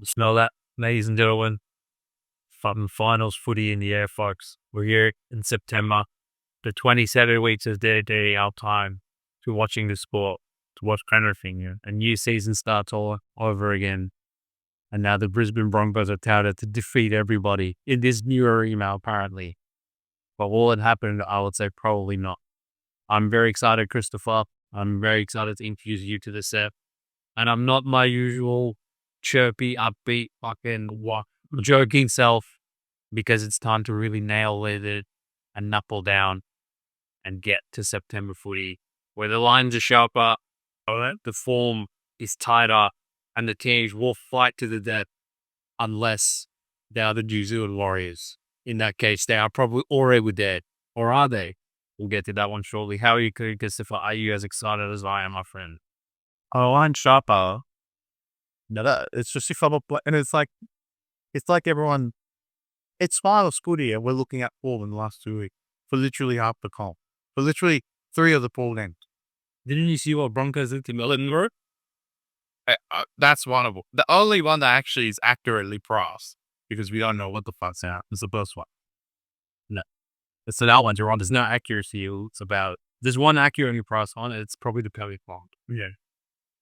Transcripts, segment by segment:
Smell that, ladies and gentlemen. Fucking finals footy in the air, folks. We're here in September. The 27 weeks is dedicating our time to watching the sport, to watch everything. A new season starts all over again. And now the Brisbane Broncos are touted to defeat everybody in this new arena, apparently. But will it happen? I would say probably not. I'm very excited, Christopher. I'm very excited to introduce you to the set. And I'm not my usual chirpy, upbeat, fucking joking self, because it's time to really nail it and knuckle down and get to September footy, where the lines are sharper, the form is tighter, and the teams will fight to the death unless they are the New Zealand Warriors. In that case, they are probably already dead. Or are they? We'll get to that one shortly. How are you, Christopher? Are you as excited as I am, my friend? Oh, I'm sharper. No, it's just if I'm and it's like everyone. It's finals footy, and we're looking at form in the last 2 weeks for literally half the comp, for literally 3 of the 4 games. Didn't you see what Broncos did to Melbourne, bro? That's one of them. The only one that actually is accurately priced, because we don't know what the fuck's out, is the first one. No. So that one's wrong. There's no accuracy. It's about, there's one accurately priced on it. It's probably the Pelly Pond. Yeah.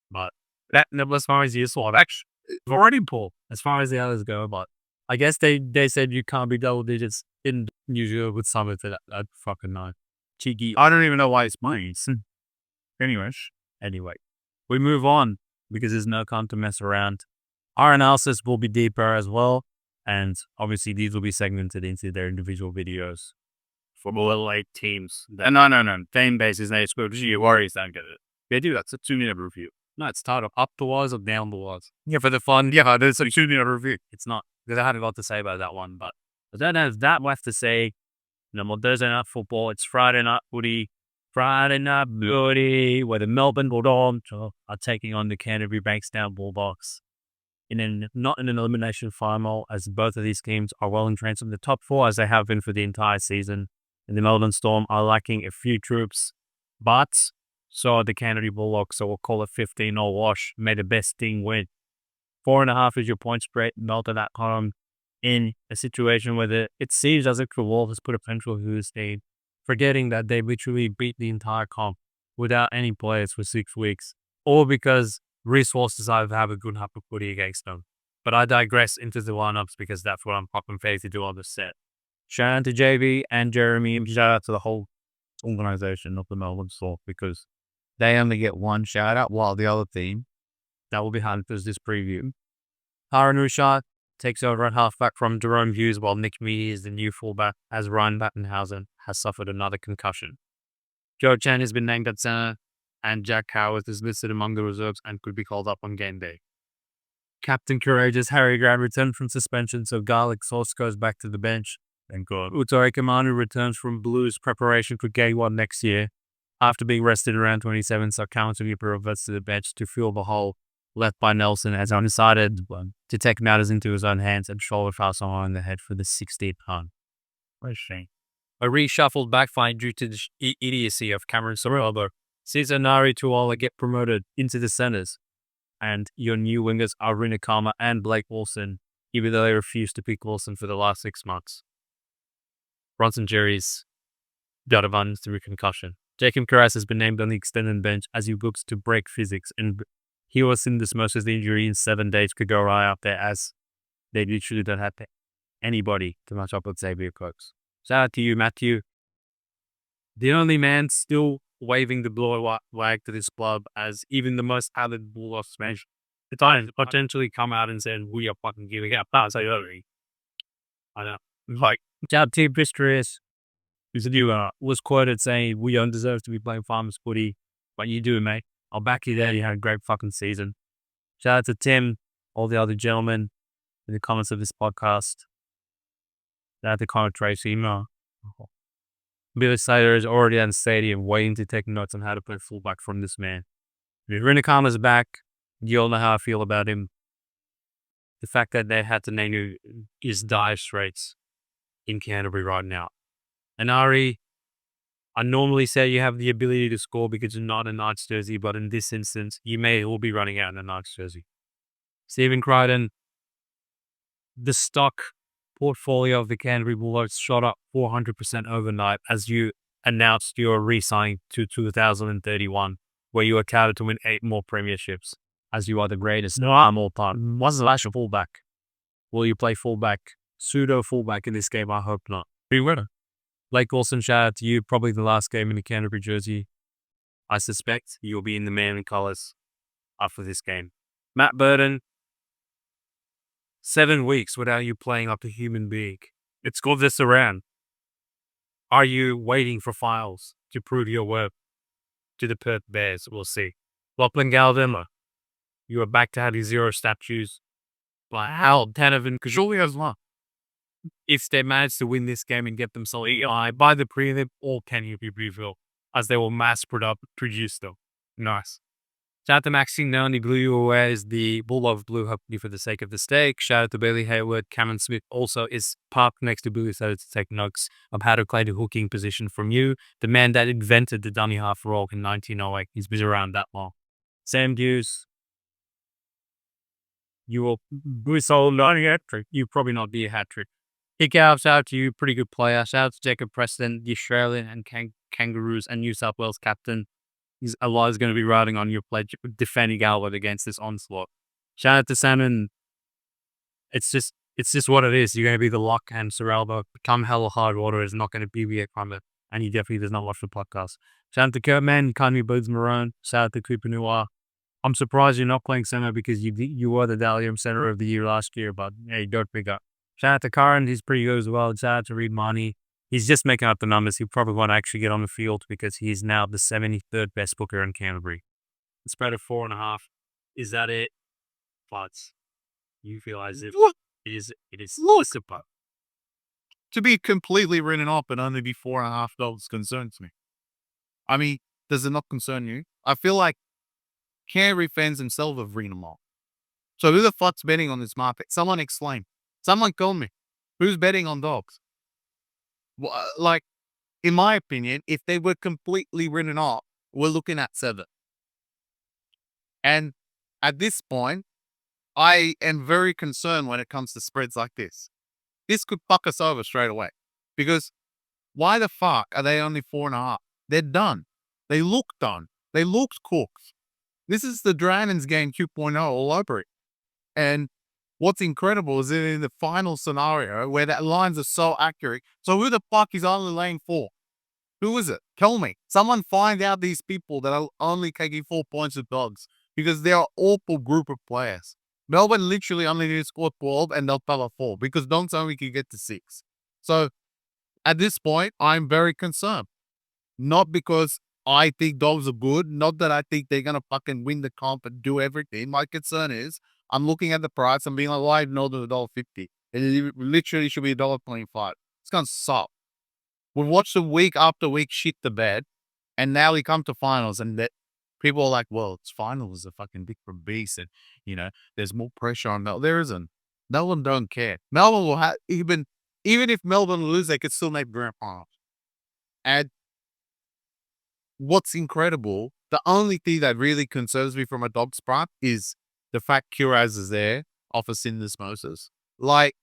But that, as far as useful, I've actually already pulled as far as the others go. But I guess they said you can't be double digits in New Zealand with some of it. I fucking know. Cheeky. I don't even know why it's mine. Anyway, we move on because there's no time to mess around. Our analysis will be deeper as well. And obviously these will be segmented into their individual videos for more late teams. No. Fan bases, they screw you Warriors don't get it. They do, that's a 2-minute review. No, it's titled Up the Wires or Down the Wires. Yeah, for the fun. Yeah, there's a 2-minute review. It's not, because I had a lot to say about that one, but I don't have that much to say. No more Thursday night football. It's Friday night footy. Friday night footy, where the Melbourne Bulldogs are taking on the Canterbury Bankstown Bulldogs. Not in an elimination final, as both of these teams are well entrenched in the top 4, as they have been for the entire season. And the Melbourne Storm are lacking a few troops, but so are the Canterbury Bulldogs, so we'll call it 15-0 wash. May the best team win. 4.5 is your point spread, melted at home in a situation where it seems as if the Wolves has put a pencil through this team, forgetting that they literally beat the entire comp without any players for 6 weeks, or because resources decided to have a good half of footy against them. But I digress into the lineups because that's what I'm fucking paid to do on the set. Shout out to JB and Jeremy, and shout out to the whole organization of the Melbourne Storm, because they only get one shout out, while the other team, that will be Hunters this preview. Aaron Rushard takes over at halfback from Jerome Hughes, while Nick Meady is the new fullback, as Ryan Battenhausen has suffered another concussion. Joe Chan has been named at center, and Jack Howard is listed among the reserves and could be called up on game day. Captain Courageous Harry Grant returned from suspension, so Garlic Sauce goes back to the bench. Thank God. Utoi Kamanu returns from Blues preparation for game 1 next year, after being rested around 27, so County reverts to the bench to fill the hole left by Nelson, as I decided to take matters into his own hands and shoulder fast on the head for the 16th time. What a shame. A reshuffled backfind due to the idiocy of Cameron Ciraldo sees Anari Tuola get promoted into the centers, and your new wingers are Rinakama and Blake Wilson, even though they refused to pick Wilson for the last 6 months. Bronson Jerry's got a run through concussion. Jacob Carras has been named on the extended bench as he looks to break physics, and he was in this most of the injury in 7 days could go right up there, as they literally don't have anybody to match up with Xavier Cokes. Shout out to you, Matthew. The only man still waving the blue flag to this club, as even the most avid Bulldogs fans potentially come out and said, we are fucking giving up pass early. I know. Like, shout out to Pistorius, who was quoted saying, we don't deserve to be playing farmers footy, but you do, mate. I'll back you there. You had a great fucking season. Shout out to Tim, all the other gentlemen in the comments of this podcast. Shout out to Connor Tracy. Billy Slater is already in the stadium waiting to take notes on how to play fullback from this man. If Rinakama's back, you all know how I feel about him. The fact that they had to name you is dire straits in Canterbury right now. And Ari, I normally say you have the ability to score because you're not a Knights jersey, but in this instance, you may all be running out in a Knights jersey. Stephen Crichton, the stock portfolio of the Canterbury Bulldogs shot up 400% overnight as you announced your re-signing to 2031, where you are touted to win 8 more premierships, as you are the greatest all time. What's the last fullback? Will you play fullback, pseudo fullback in this game? I hope not. Be winner. Blake Wilson, shout out to you. Probably the last game in the Canterbury jersey. I suspect you'll be in the Manly colours after this game. Matt Burton, 7 weeks without you playing up to human being. It's got this around. Are you waiting for files to prove your worth to the Perth Bears? We'll see. Lachlan Galvin, you are back to having 0 statues. But how Tanavan surely has one. If they manage to win this game and get themselves EI by the prelim, or can you be revealed as they will mass produce them? Nice. Shout out to Maxine Noni, blew you away as the Bulldogs blew hopefully for the sake of the steak. Shout out to Bailey Hayward. Cameron Smith also is parked next to Billy, so to take notes of how to play the hooking position from you. The man that invented the dummy half roll in 1908. He's been around that long. Sam Hughes, you will be so learning hat trick. You probably not be a hat trick. Kick out, shout out to you, pretty good player. Shout out to Jacob Preston, the Australian and Kangaroos and New South Wales captain. A lot is going to be riding on your pledge, defending Albert against this onslaught. Shout out to Salmon. It's just what it is. You're going to be the lock, and Ciraldo, come hell or hard water, is not going to be a climate, and he definitely does not watch the podcast. Shout out to Kurtman, Kanye Boots Marone. Shout out to Cooper Noir. I'm surprised you're not playing center because you were the Dalium Center of the Year last year, but hey, don't pick up. Shout out to Karen, he's pretty good as well. Shout out to Reed Marnie. He's just making up the numbers. He probably won't actually get on the field because he's now the 73rd best booker in Canterbury. The spread of 4.5. Is that it? But you feel as if it is super. To be completely written off and only be $4.5 concerns me. I mean, does it not concern you? I feel like Canterbury fans themselves have written them off. So who the fuck's betting on this market? Someone explain. Someone call me. Who's betting on dogs? Like, in my opinion, if they were completely written off, we're looking at 7. And at this point, I am very concerned when it comes to spreads like this. This could fuck us over straight away. Because why the fuck are they only 4.5? They're done. They look done. They looked cooked. This is the Dragons game 2.0 all over it. And what's incredible is that in the final scenario where that lines are so accurate. So who the fuck is only laying 4? Who is it? Tell me. Someone find out these people that are only taking 4 points with dogs because they're an awful group of players. Melbourne literally only need to score 12 and they'll cover 4 because dogs only can get to 6. So at this point, I'm very concerned. Not because I think dogs are good. Not that I think they're going to fucking win the comp and do everything. My concern is I'm looking at the price and being like, why no to $1.50? It literally should be $1.25. It's going to suck. We've watched the week after week shit the bed, and now we come to finals, and that people are like, well, it's finals, a fucking different beast, and, there's more pressure on Melbourne. There isn't. Melbourne don't care. Melbourne will have, even if Melbourne lose, they could still make grand finals. And what's incredible, the only thing that really concerns me from a dog's part is the fact Curaz is there off of syndesmosis. Like,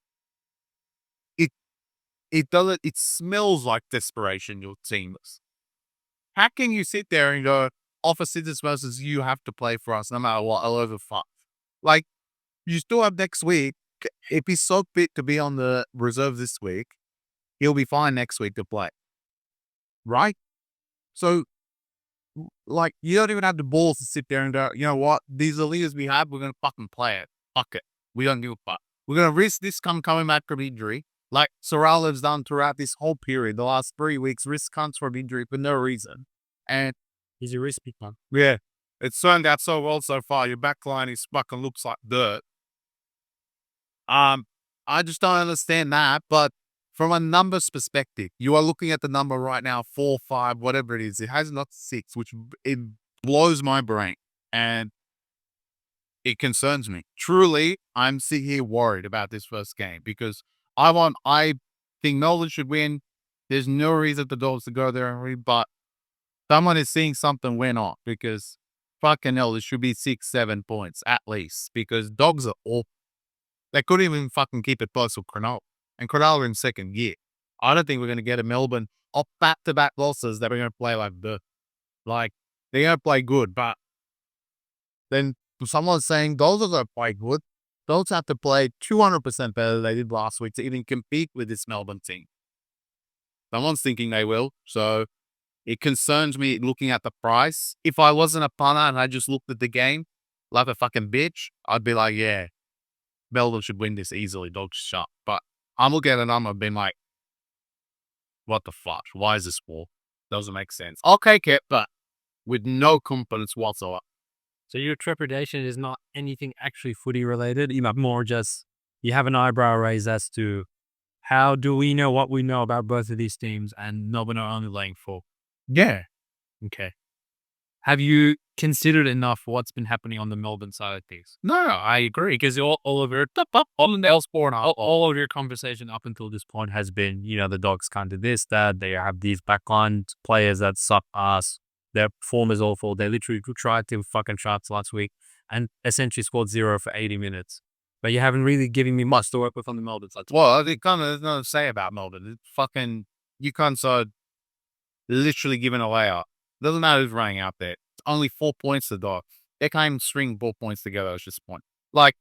it smells like desperation, your teamless. How can you sit there and go, off of syndesmosis, you have to play for us no matter what, all over 5? Like, you still have next week. If he's so fit to be on the reserve this week, he'll be fine next week to play. Right? So, like, you don't even have the balls to sit there and go, you know what? These are the leaders we have. We're going to fucking play it. Fuck it. We don't give a fuck. We're going to risk this coming back from injury. Like Ciraldo's done throughout this whole period, the last 3 weeks, risk comes from injury for no reason. And he's a risky one. Yeah. It's turned out so well so far. Your back line is fucking looks like dirt. I just don't understand that. But from a numbers perspective, you are looking at the number right now, 4, 5, whatever it is. It has not 6, which it blows my brain. And it concerns me. Truly, I'm sitting here worried about this first game because I think Melbourne should win. There's no reason for the Dogs to go there and win, but someone is seeing something went on because fucking hell, it should be 6, 7 points at least because Dogs are awful. They couldn't even fucking keep it close with Cronulla. And Cronulla in second gear. I don't think we're going to get a Melbourne off back-to-back losses that we're going to play like they're going to play good. But then someone's saying those are going to play good. Those have to play 200% better than they did last week to even compete with this Melbourne team. Someone's thinking they will. So it concerns me looking at the price. If I wasn't a punter and I just looked at the game like a fucking bitch, I'd be like, yeah, Melbourne should win this easily. Dogs shut. But I'm looking at the number and being like, what the fuck? Why is this for? Doesn't make sense. Okay, Kip, but with no confidence whatsoever. So your trepidation is not anything actually footy related. You know, more just you have an eyebrow raised as to how do we know what we know about both of these teams, and Melbourne are only laying 4. Yeah. Okay. Have you considered enough what's been happening on the Melbourne side of things? No, I agree. Because all of your all of your conversation up until this point has been, you know, the Dogs can't do this, that they have these backline players that suck ass. Their form is awful. They literally tried to fucking shots last week and essentially scored 0 for 80 minutes. But you haven't really given me much to work with on the Melbourne side. Well, it kind of there's nothing to say about Melbourne. It's fucking you can't literally giving a layup. Doesn't matter who's running out there. It's only 4 points to Dogs. They can't even string 4 points together at this point. Like,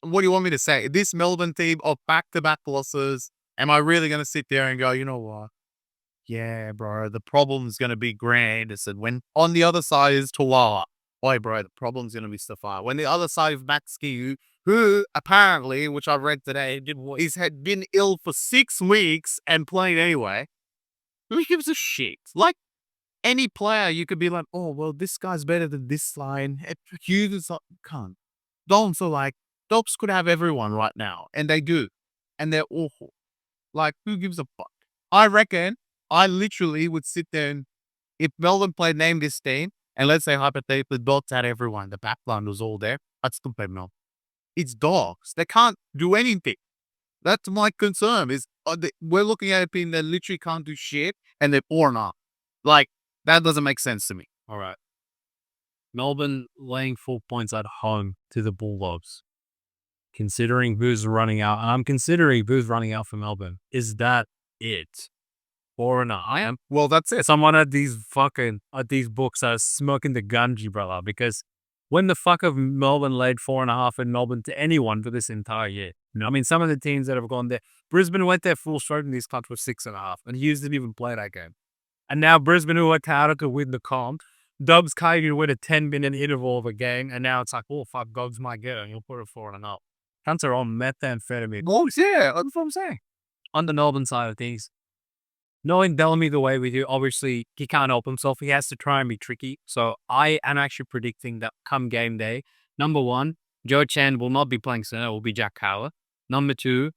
what do you want me to say? This Melbourne team of back-to-back losses, am I really going to sit there and go, you know what? Yeah, bro, the problem's going to be grand. I said, when on the other side is Tawala. Boy, bro, the problem's going to be Safar. When the other side of Maxi, who apparently, which I read today, had been ill for 6 weeks and playing anyway. Who gives a shit? Like, any player, you could be like, oh, well, this guy's better than this line. Hughes is not, can't. Dogs are like, Dogs could have everyone right now. And they do. And they're awful. Like, who gives a fuck? I reckon I literally would sit there and if Melbourne played name this team, and let's say hypothetically Dogs had everyone, the backline was all there, I'd still play Melbourne. It's Dogs. They can't do anything. That's my concern is we're looking at a team that literally can't do shit and they're 4-0. Like, that doesn't make sense to me. All right. Melbourne laying 4 points at home to the Bulldogs. Considering who's running out, and I'm considering who's running out for Melbourne. Is that it? 4-0. I am. Well, that's it. Someone at these books are smoking the gunji, brother, because when the fuck have Melbourne laid 4.5 in Melbourne to anyone for this entire year? You know, I mean, some of the teams that have gone there, Brisbane went there full straight in these clubs with 6.5, and Hughes didn't even play that game. And now Brisbane, who worked harder to win the comp, Dubs can't even win a 10-minute interval of a game, and now it's like, oh, fuck, Dogs might get it, and you'll put it 4-0. Cunts are on methamphetamine. Oh, yeah, that's what I'm saying. On the Melbourne side of things, knowing Bellamy the way we do, obviously, he can't help himself. He has to try and be tricky. So I am actually predicting that come game day, number 1, Joe Chan will not be playing center. It will be Jack Cowler. Number 2,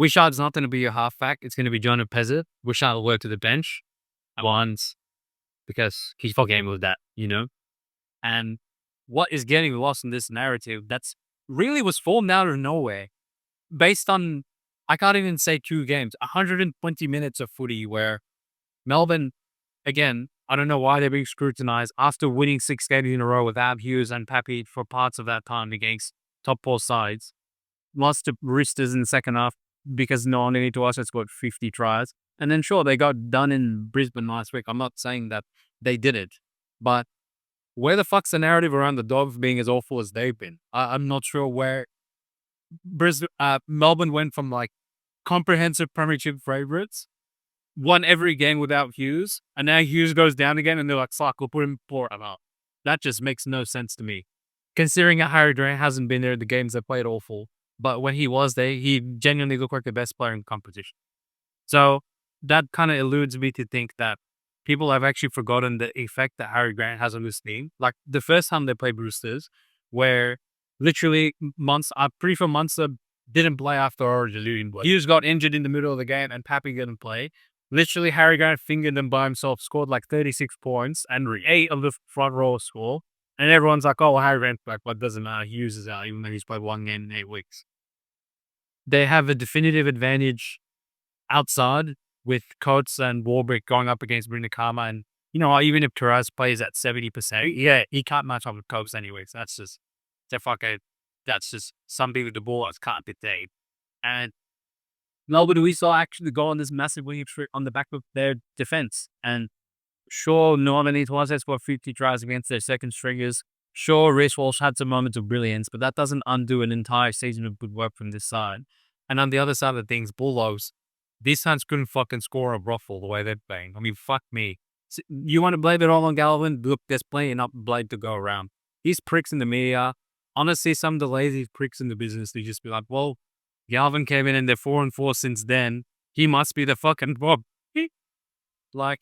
Wishard's not going to be your halfback. It's going to be Jonah Pezzett. Wishard will work to the bench once because he's for game with that, you know. And what is getting lost in this narrative that's really was formed out of nowhere based on, I can't even say 2 games, 120 minutes of footy where Melbourne, again, I don't know why they're being scrutinized after winning 6 games in a row with Ab Hughes and Pappy for parts of that time against top 4 sides. Lost to Roosters in the second half because no one needed to us. It's got 50 tries. And then sure, they got done in Brisbane last week. I'm not saying that they did it, but where the fuck's the narrative around the Dogs being as awful as they've been? I'm not sure where Melbourne went from like comprehensive premiership favorites, won every game without Hughes, and now Hughes goes down again and they're like, fuck, we'll put him 4-0. That just makes no sense to me. Considering that Harry Grant hasn't been there in the games they played awful, but when he was there, he genuinely looked like the best player in the competition. So that kind of eludes me to think that people have actually forgotten the effect that Harry Grant has on this team. Like the first time they played Roosters, where literally pretty sure Munster didn't play after Origin. Hughes got injured in the middle of the game and Pappy didn't play. Literally, Harry Grant fingered them by himself, scored like 36 points, and 8 of the front row score. And everyone's like, oh, Harry Grant's back, but it doesn't matter. Hughes is out, even though he's played 1 game in 8 weeks. They have a definitive advantage outside with Coates and Warbrick going up against Brina Karma. And, you know, even if Taraz plays at 70%, yeah, he can't match up with Coates anyways. That's just, that's just something that the Bulldogs can't dictate. And Melbourne, we saw actually go on this massive winning streak on the back of their defense. And sure, Norman Eto'o scored 50 tries against their second stringers. Sure, Reece Walsh had some moments of brilliance, but that doesn't undo an entire season of good work from this side. And on the other side of things, Bulldogs, these sides couldn't fucking score a ruffle the way they're playing. I mean, fuck me. You want to blame it all on Galvin? Look, there's plenty enough blade to go around. These pricks in the media, honestly, some of the lazy pricks in the business, they just be like, well, Galvin came in and they're 4-4 since then. He must be the fucking Bob. Like,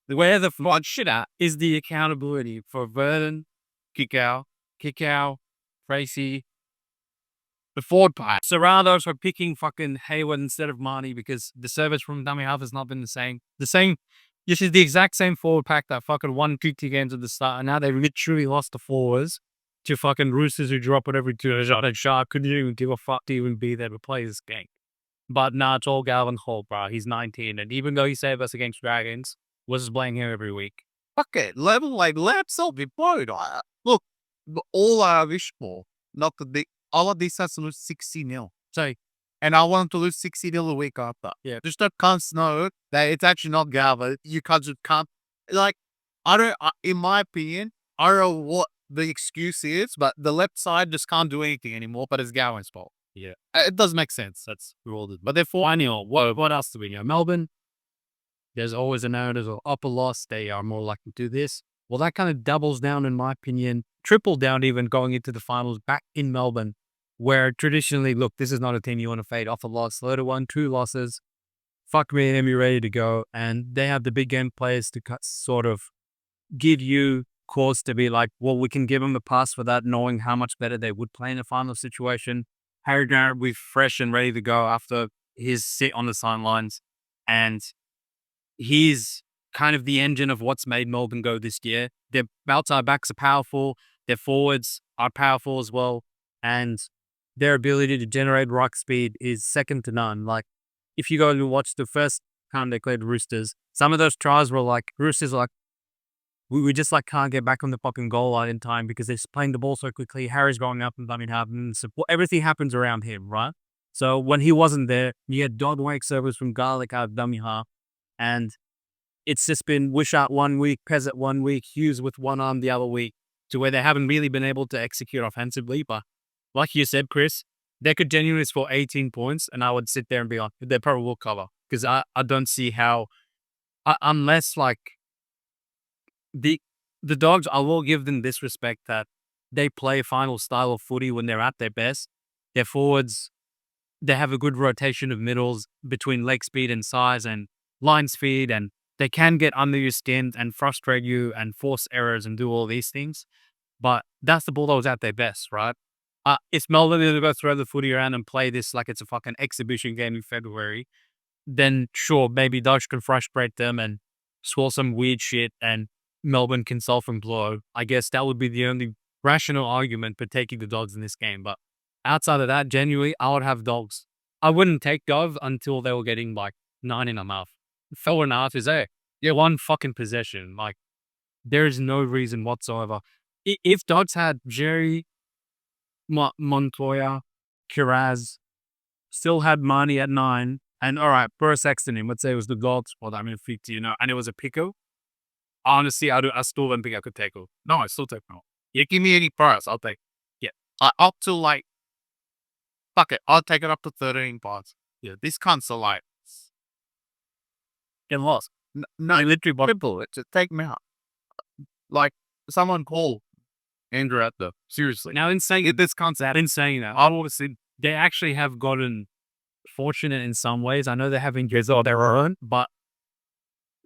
where the fuck shit at is the accountability for Vernon, Kikau, Tracy, the forward pack. Ciraldo's for picking fucking Hayward instead of Marnie because the service from dummy half has not been the same. This is the exact same forward pack that fucking won 50 games at the start, and now they literally lost the forwards to fucking Roosters who drop it every 2 shot and Shark couldn't even give a fuck to even be there to play this game. But nah, it's all Galvin Holt, bro. He's 19, and even though he saved us against Dragons, we're just playing him every week. Fuck it. Level like laptop be blowed. Look, all I wish for, not the all of these has to lose 60-0. So, and I want them to lose 60-0 the week after. Yeah. Just that can't know that it's actually not Galvin. You can't like, in my opinion, I don't know what the excuse is, but the left side just can't do anything anymore, but it's Galvin's fault. Yeah. It does make sense. That's ruled it. But therefore, I know what else do we know? Melbourne, there's always a narrative of upper loss. They are more likely to do this. Well, that kind of doubles down, in my opinion, triple down even going into the finals back in Melbourne, where traditionally, look, this is not a team you want to fade off a loss. 31, 2 losses. Fuck me and be ready to go. And they have the big game players to sort of give you cause to be like, well, we can give them a pass for that, knowing how much better they would play in a final situation. Harry Garrett will be fresh and ready to go after his sit on the sidelines. And he's kind of the engine of what's made Melbourne go this year. Their outside backs are powerful. Their forwards are powerful as well. And their ability to generate rock speed is second to none. Like, if you go and watch the first time they played Roosters, some of those tries were like, Roosters like, we just like can't get back on the fucking goal line in time because they're playing the ball so quickly. Harry's going up and dummy half and support. Everything happens around him, right? So when he wasn't there, you had Dodd Wake service from Garlic out of dummy half. And it's just been Wishart 1 week, Pezzett 1 week, Hughes with one arm the other week, to where they haven't really been able to execute offensively. But like you said, Chris, they could genuinely score 18 points, and I would sit there and be like, they probably will cover. Because I don't see how, unless like the Dogs, I will give them this respect that they play final style of footy when they're at their best. Their forwards, they have a good rotation of middles between leg speed and size and line speed, and they can get under your skin and frustrate you and force errors and do all these things. But that's the Bulldogs at their best, right? If Melbourne is going to throw the footy around and play this like it's a fucking exhibition game in February, then sure, maybe Dodge can frustrate them and score some weird shit and Melbourne can self-employ. I guess that would be the only rational argument for taking the Dogs in this game. But outside of that, genuinely, I would have Dogs. I wouldn't take Dogs until they were getting like 9.5. 4.5 is there. Yeah, one fucking possession. Like, there is no reason whatsoever. If Dogs had Jerry, Montoya, Kiraz, still had Marnie at 9, and all right, Burr Sexton him, let's say it was the Dogs, well, I mean, 50, and it was a pickle. Honestly, I still don't think I could take it. No, I still take it. You give me any price, I'll take it. Yeah. Up to like, fuck it, I'll take it up to 13 parts. Yeah, these cunts are like, get lost. No, literally, people, just take me out. Like, someone call Andrew at the seriously. Now, in saying this concept, in saying that, obviously, they actually have gotten fortunate in some ways. I know they're having years of their own, but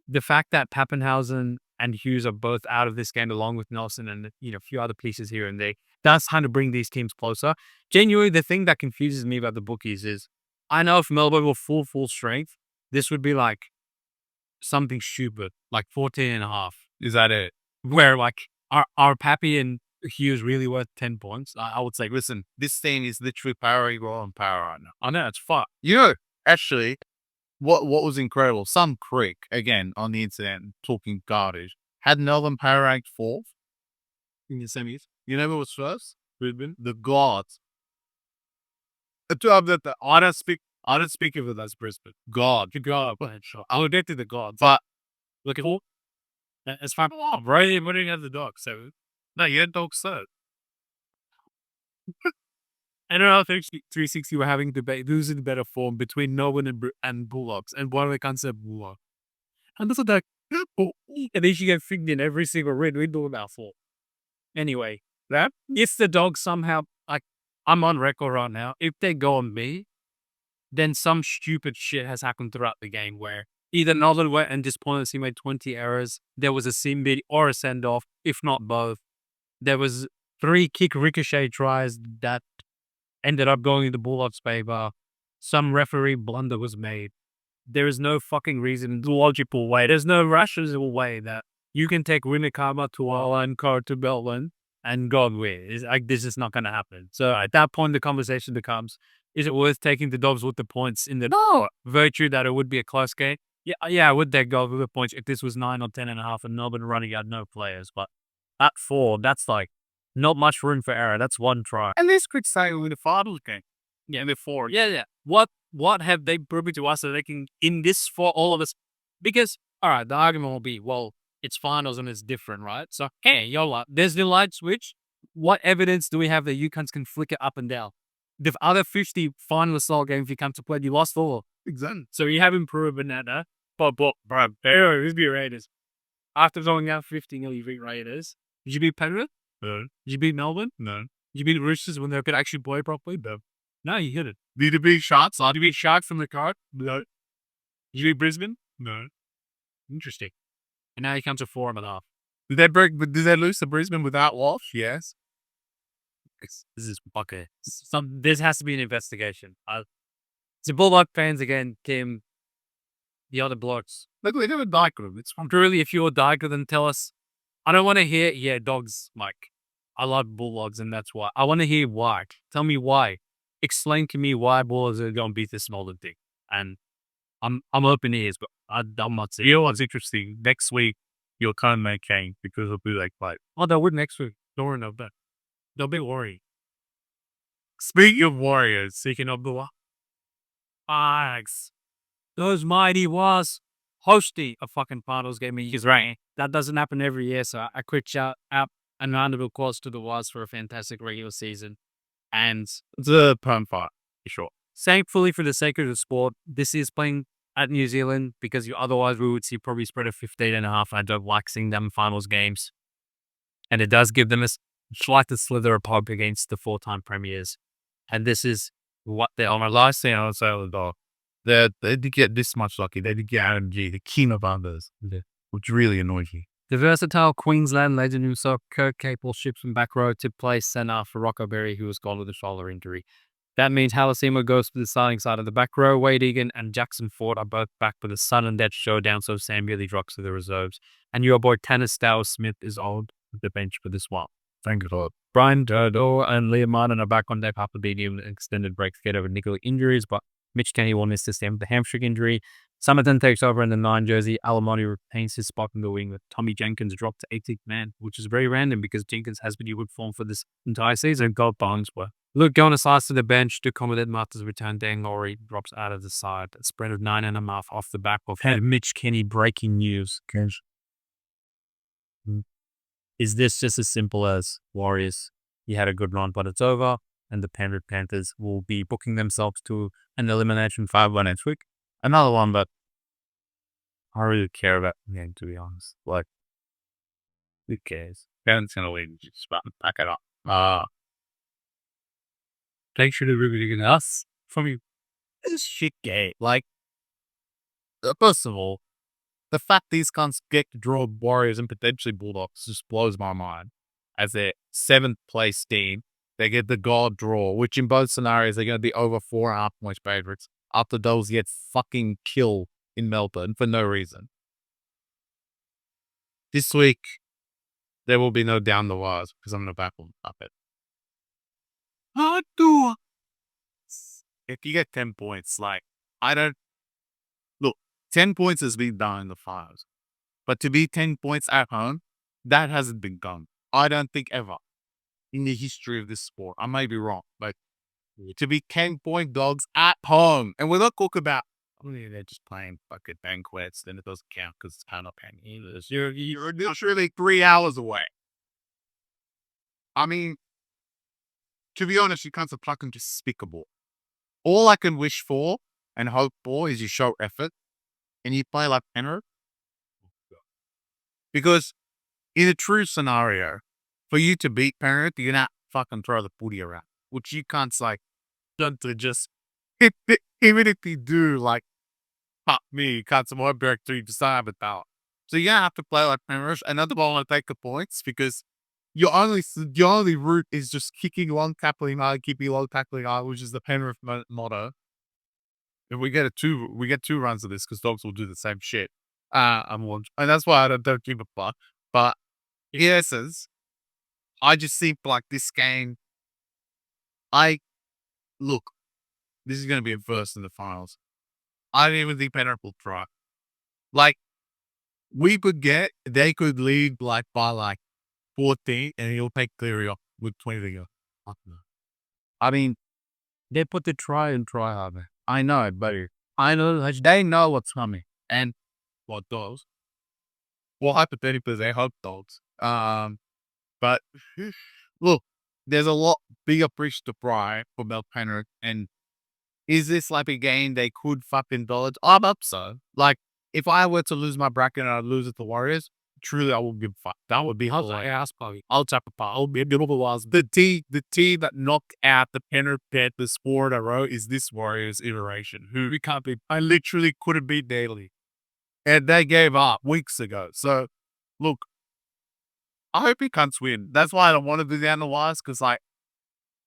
the fact that Pappenhausen and Hughes are both out of this game, along with Nelson and a few other pieces here and there, does kind of bring these teams closer. Genuinely, the thing that confuses me about the bookies is, I know if Melbourne were full strength, this would be like something stupid, like 14.5. Is that it? Where like, are Pappy and Hughes really worth 10 points? I would say, listen, this team is literally powering on power right now. I know, it's fucked. Actually, what was incredible, some prick, again, on the internet, talking garbage, had Melbourne power ranked 4th in the semis. You know who was first? Brisbane, the gods. I don't speak of it as Brisbane. God. God, sure. I'll get to the gods. But look at all. It's fine. Oh, bro, you wouldn't have the dogs. So no, you had dogs third. NRL 360 were having debate who's in better form between Melbourne and Bulldogs, and one of the can't say Bulldog. And this is like, And then you get frigged in every single red window about four. Anyway, that if the dogs somehow, like, I'm on record right now, if they go on me, then some stupid shit has happened throughout the game where either Nolan went and disappointed he made 20 errors, there was a sin bid or a send off, if not both. There was 3 kick ricochet tries that ended up going in the Bulldogs' favor. Some referee blunder was made. There is no fucking reason, logical way. There's no rational way that you can take Winnacama to Walla and Carr to Melbourne and God win. It's like, this is not going to happen. So at that point, the conversation becomes, is it worth taking the Dogs with the points in the virtue that it would be a close game? Yeah, I would take Dogs with the points if this was 9 or 10.5 and Melbourne running out no players. But at 4, that's like not much room for error. That's one try. and this could say in the finals game. Yeah, before. Yeah. What have they proven to us that they can in this for all of us? Because all right, the argument will be, well, it's finals and it's different, right? So hey, y'all, there's the light switch. What evidence do we have that you cunts can flick it up and down? The other 50 finalist style games you come to play, you lost all. Exactly. So you haven't proven that, But bro, anyway, let's be Raiders. After going out 50-0, you beat Raiders. Did you beat Penrith? No. Did you beat Melbourne? No. Did you beat Roosters when they could actually play properly? No, you hit it. Did you beat Sharks? Did you beat Sharks from the card? No. Did you beat Brisbane? No. Interesting. And now you come to 4.5. Did they lose to Brisbane without Walsh? Yes. This is bucket. This has to be an investigation. The Bulldog fans again, Tim, the other blokes. Look, we never died with them. It's fun. Truly, if you're a diker, then tell us. I don't want to hear, dogs, Mike. I love Bulldogs, and that's why. I want to hear why. Tell me why. Explain to me why Bulldogs are going to beat this Melbourne thing. And I'm open ears, but I'm not saying. You know what's interesting? Next week, you'll come make change because of who they play. Oh, they would next week. Don't worry about that. They'll be worried. Speaking of Warriors, Speaking of the Bulldogs, those mighty was hosting a fucking finals game. He's right. That doesn't happen every year. So a quick shout out and round of applause to the Waz for a fantastic regular season. And it's a perm fight, for sure. Thankfully, for the sake of the sport, this is playing at New Zealand because otherwise we would see probably spread of 15.5. I don't like seeing them finals games. And it does give them a slightest slither of hope against the 4-time premiers. And this is what they're on. My last thing I would say was, they did get this much lucky. They did get AAMI, the king of unders, which really annoys me. The versatile Queensland legend himself, Kurt Capel, ships from back row to play centre for Rocco Berry, who was gone with a shoulder injury. That means Halasima goes to the starting side of the back row. Wade Egan and Jackson Ford are both back for the sudden death showdown, so Sam Bailey drops to the reserves. And your boy Tanner Stowers-Smith is on the bench for this one. Thank God. Brian Durdo and Liam Martin are back on deck after being an extended break to get over nickel injuries, but Mitch Kenny will miss this game with the hamstring injury. Summerton takes over in the 9 jersey. Alamani retains his spot in the wing with Tommy Jenkins dropped to 18th man, which is very random because Jenkins has been in good form for this entire season. God Barnes were. Luke Jonas slides to the bench to accommodate Martha's return. Dan Laurie drops out of the side. A spread of 9.5 off the back of Mitch Kenny. Breaking news. Is this just as simple as Warriors? You had a good run, but it's over, and the Penrith Panthers will be booking themselves to an Elimination 5-1 next week. Another one, but I don't really care about the game, to be honest. Like, who cares? Penrith's going to win. Just back it up. They should have really taken us from you. This shit game. Like, first of all, the fact these cunts get to draw Warriors and potentially Bulldogs just blows my mind. As their 7th place team, they get the God draw, which in both scenarios, they're going to be over 4.5 points favorites after those get fucking killed in Melbourne for no reason. This week, there will be no down the wires because I'm going to back them up it. If you get 10 points, like, I don't... Look, 10 points has been done in the finals. But to be 10 points at home, that hasn't been done. I don't think ever. in the history of this sport. I may be wrong, but to be 10-point dogs at home. And we're not talking about, they're just playing fucking banquets, then it doesn't count because it's kind of paying either. You're literally 3 hours away. I mean, to be honest, you can't be fucking despicable. All I can wish for and hope for is you show effort and you play like Penrith. Because in a true scenario, for you to beat Penrith, you're not fucking throw the footy around, which you can't say, don't just, even if you do, like, fuck me, you can't some more back to decide about. So you have to play like Penrith and not want to take the points because your only route is just kicking long, tackling hard, keeping long, tackling hard, which is the Penrith motto. If we get two runs of this because dogs will do the same shit. And that's why I don't give a fuck. But in essence, I just think like this game. Look, this is going to be a first in the finals. I don't even think Penrith will try. Like, they could lead like by like 14 and he'll take Cleary off with 20 to go. I mean, they put the try and try harder. I know, buddy. I know they know what's coming. And what dogs? Well, hypothetically, they hope dogs. But look, there's a lot bigger bridge to fry for Melbourne Penrith. And is this like a game they could fucking dodge? I'm up so. Like, if I were to lose my bracket and I'd lose it to Warriors, truly I wouldn't give a fuck. That would be hilarious. I'll tap a part. I'll be the team that knocked out the Penrith Panthers 4 in a row is this Warriors iteration, who we can't beat. I literally couldn't beat daily. And they gave up weeks ago. So, look, I hope he can't win. That's why I don't want to do down the wires, because like,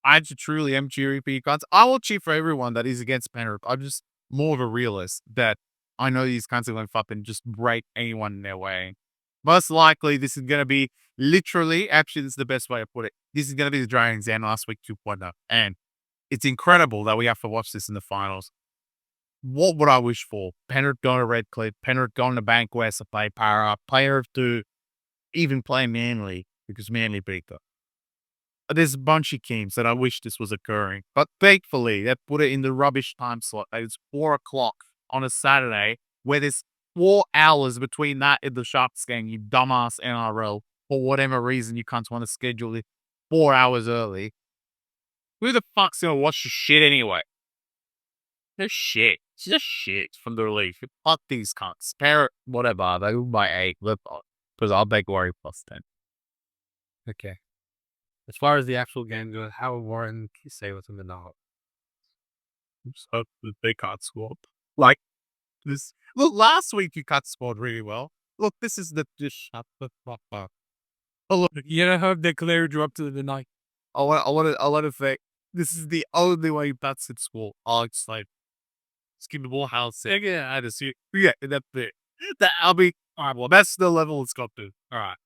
I truly am cheering for you cunts. I will cheer for everyone that is against Penrith. I'm just more of a realist that I know these cunts are going to fucking just break anyone in their way. Most likely, this is going to be literally, actually, this is the best way to put it. This is going to be the Dragons and last week 2.0. And it's incredible that we have to watch this in the finals. What would I wish for? Penrith going to Redcliffe, Penrith going to Bankwest to play Para, Penrith to even play Manly because Manly beat them. There's a bunch of games that I wish this was occurring. But thankfully, they put it in the rubbish time slot. It's 4 o'clock on a Saturday where there's 4 hours between that and the Sharks game, you dumbass NRL. For whatever reason, you can't want to schedule it 4 hours early. Who the fuck's going to watch the shit anyway? They're shit. It's just shit from the relief. Fuck these cunts. Parrot, whatever. They will buy 8. Because I'll make Warrior plus 10. Okay. As far as the actual game goes, how Warren can you say what's in the knowledge? Just hope that they can't score. Like this. Look, last week you cut scored really well. Look, this is just shut the fuck up. Oh, look, you don't hope they clear you up to the night. I want to say this is the only way Pats could score. I'll explain. Just give the ball house. Yeah, I just see. Yeah, that's it. I'll be all right. Well, that's the level it's got to. All right.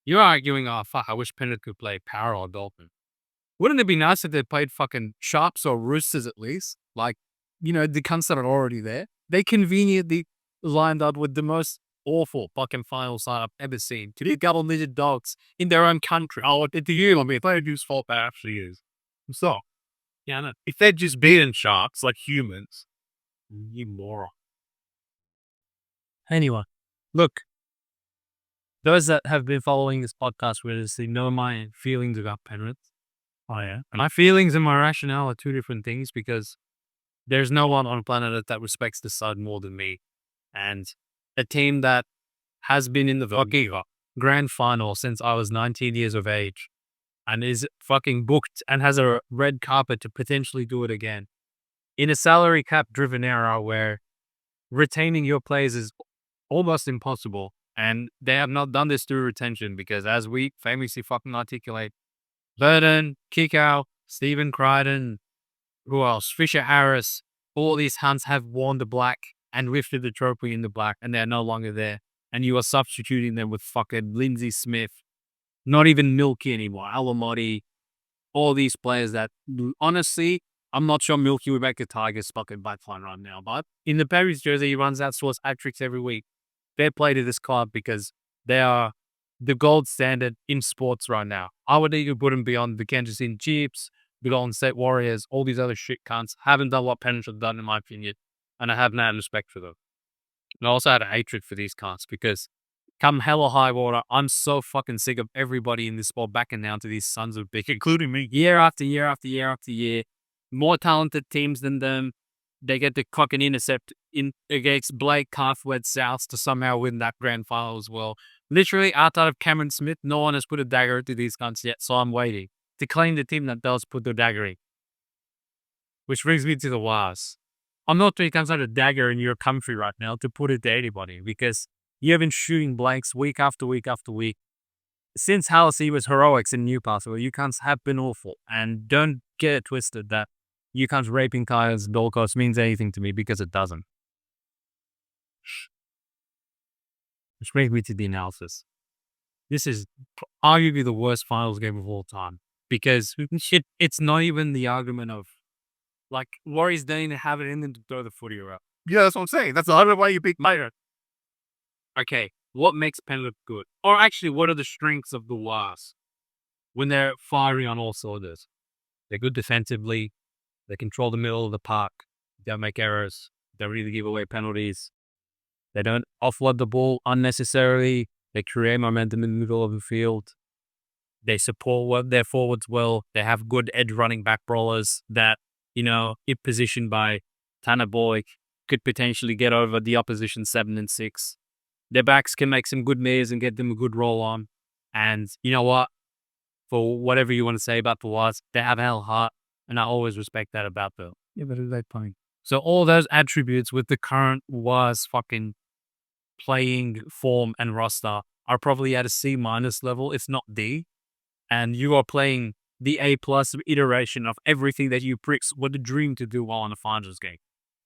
You're arguing, oh, fuck, I wish Penrith could play Para or Dolphin. Wouldn't it be nice if they played fucking Sharps or Roosters at least? Like, you know, the cunts that are already there. They conveniently lined up with the most awful fucking final side I've ever seen. To be double-digit dogs in their own country. Oh, to you, I mean, if they whose fault that actually is. So, yeah, no. If they're just beating Sharks like humans, you moron. Anyway, look, those that have been following this podcast religiously know my feelings about Penrith. Oh, yeah. My feelings and my rationale are two different things because there's no one on planet Earth that respects the side more than me. And a team that has been in the fucking grand final since I was 19 years of age and is fucking booked and has a red carpet to potentially do it again. In a salary cap driven era where retaining your players is almost impossible. And they have not done this through retention because, as we famously fucking articulate, Burden, Kickout, Stephen Crichton, who else? Fisher Harris, all these hunts have worn the black and lifted the trophy in the black, and they're no longer there. And you are substituting them with fucking Lindsay Smith, not even Milky anymore, Alamotti, all these players that, honestly, I'm not sure Milky would make a Tigers fucking backline right now. But in the Paris jersey, he runs out source hat tricks every week. Fair play to this club because they are the gold standard in sports right now. I would even put them beyond the Kansas City Chiefs, the Golden State Warriors, all these other shit cunts. Haven't done what Penrith have done, in my opinion. And I have no respect for them. And I also had a hatred for these cunts because come hell or high water, I'm so fucking sick of everybody in this sport backing down to these sons of bitches, including me. year after year after year after year. More talented teams than them. They get the fucking intercept in against Blake, Carthwed, South to somehow win that grand final as well. Literally, outside of Cameron Smith, no one has put a dagger into these cunts yet, so I'm waiting to claim the team that does put the dagger in. Which brings me to the Wars. I'm not three times out a dagger in your country right now to put it to anybody because you have been shooting blanks week after week after week. Since Halsey was heroics in Newcastle, you cunts have been awful. And don't get it twisted that you cunts raping Kyle's Dolcos means anything to me because it doesn't. Which brings me to the analysis. This is arguably the worst finals game of all time because it's not even the argument of like Warriors don't even have it in them to throw the footy around. Yeah, that's what I'm saying. That's the other way you beat Mayer. Okay, what makes Penrith good? Or actually, what are the strengths of the Wars when they're firing on all cylinders? They're good defensively. They control the middle of the park. They don't make errors. They don't really give away penalties. They don't offload the ball unnecessarily. They create momentum in the middle of the field. They support their forwards well. They have good edge running back brawlers that, if positioned by Tanner Boyd, could potentially get over the opposition 7 and 6. Their backs can make some good moves and get them a good roll on. And you know what? For whatever you want to say about the Wars, they have hell heart. And I always respect that about them. Yeah, but they're playing. So all those attributes with the current Wars fucking playing form and roster are probably at a C- level. It's not D. And you are playing the A+ iteration of everything that you pricks would dream to do while in a finals game.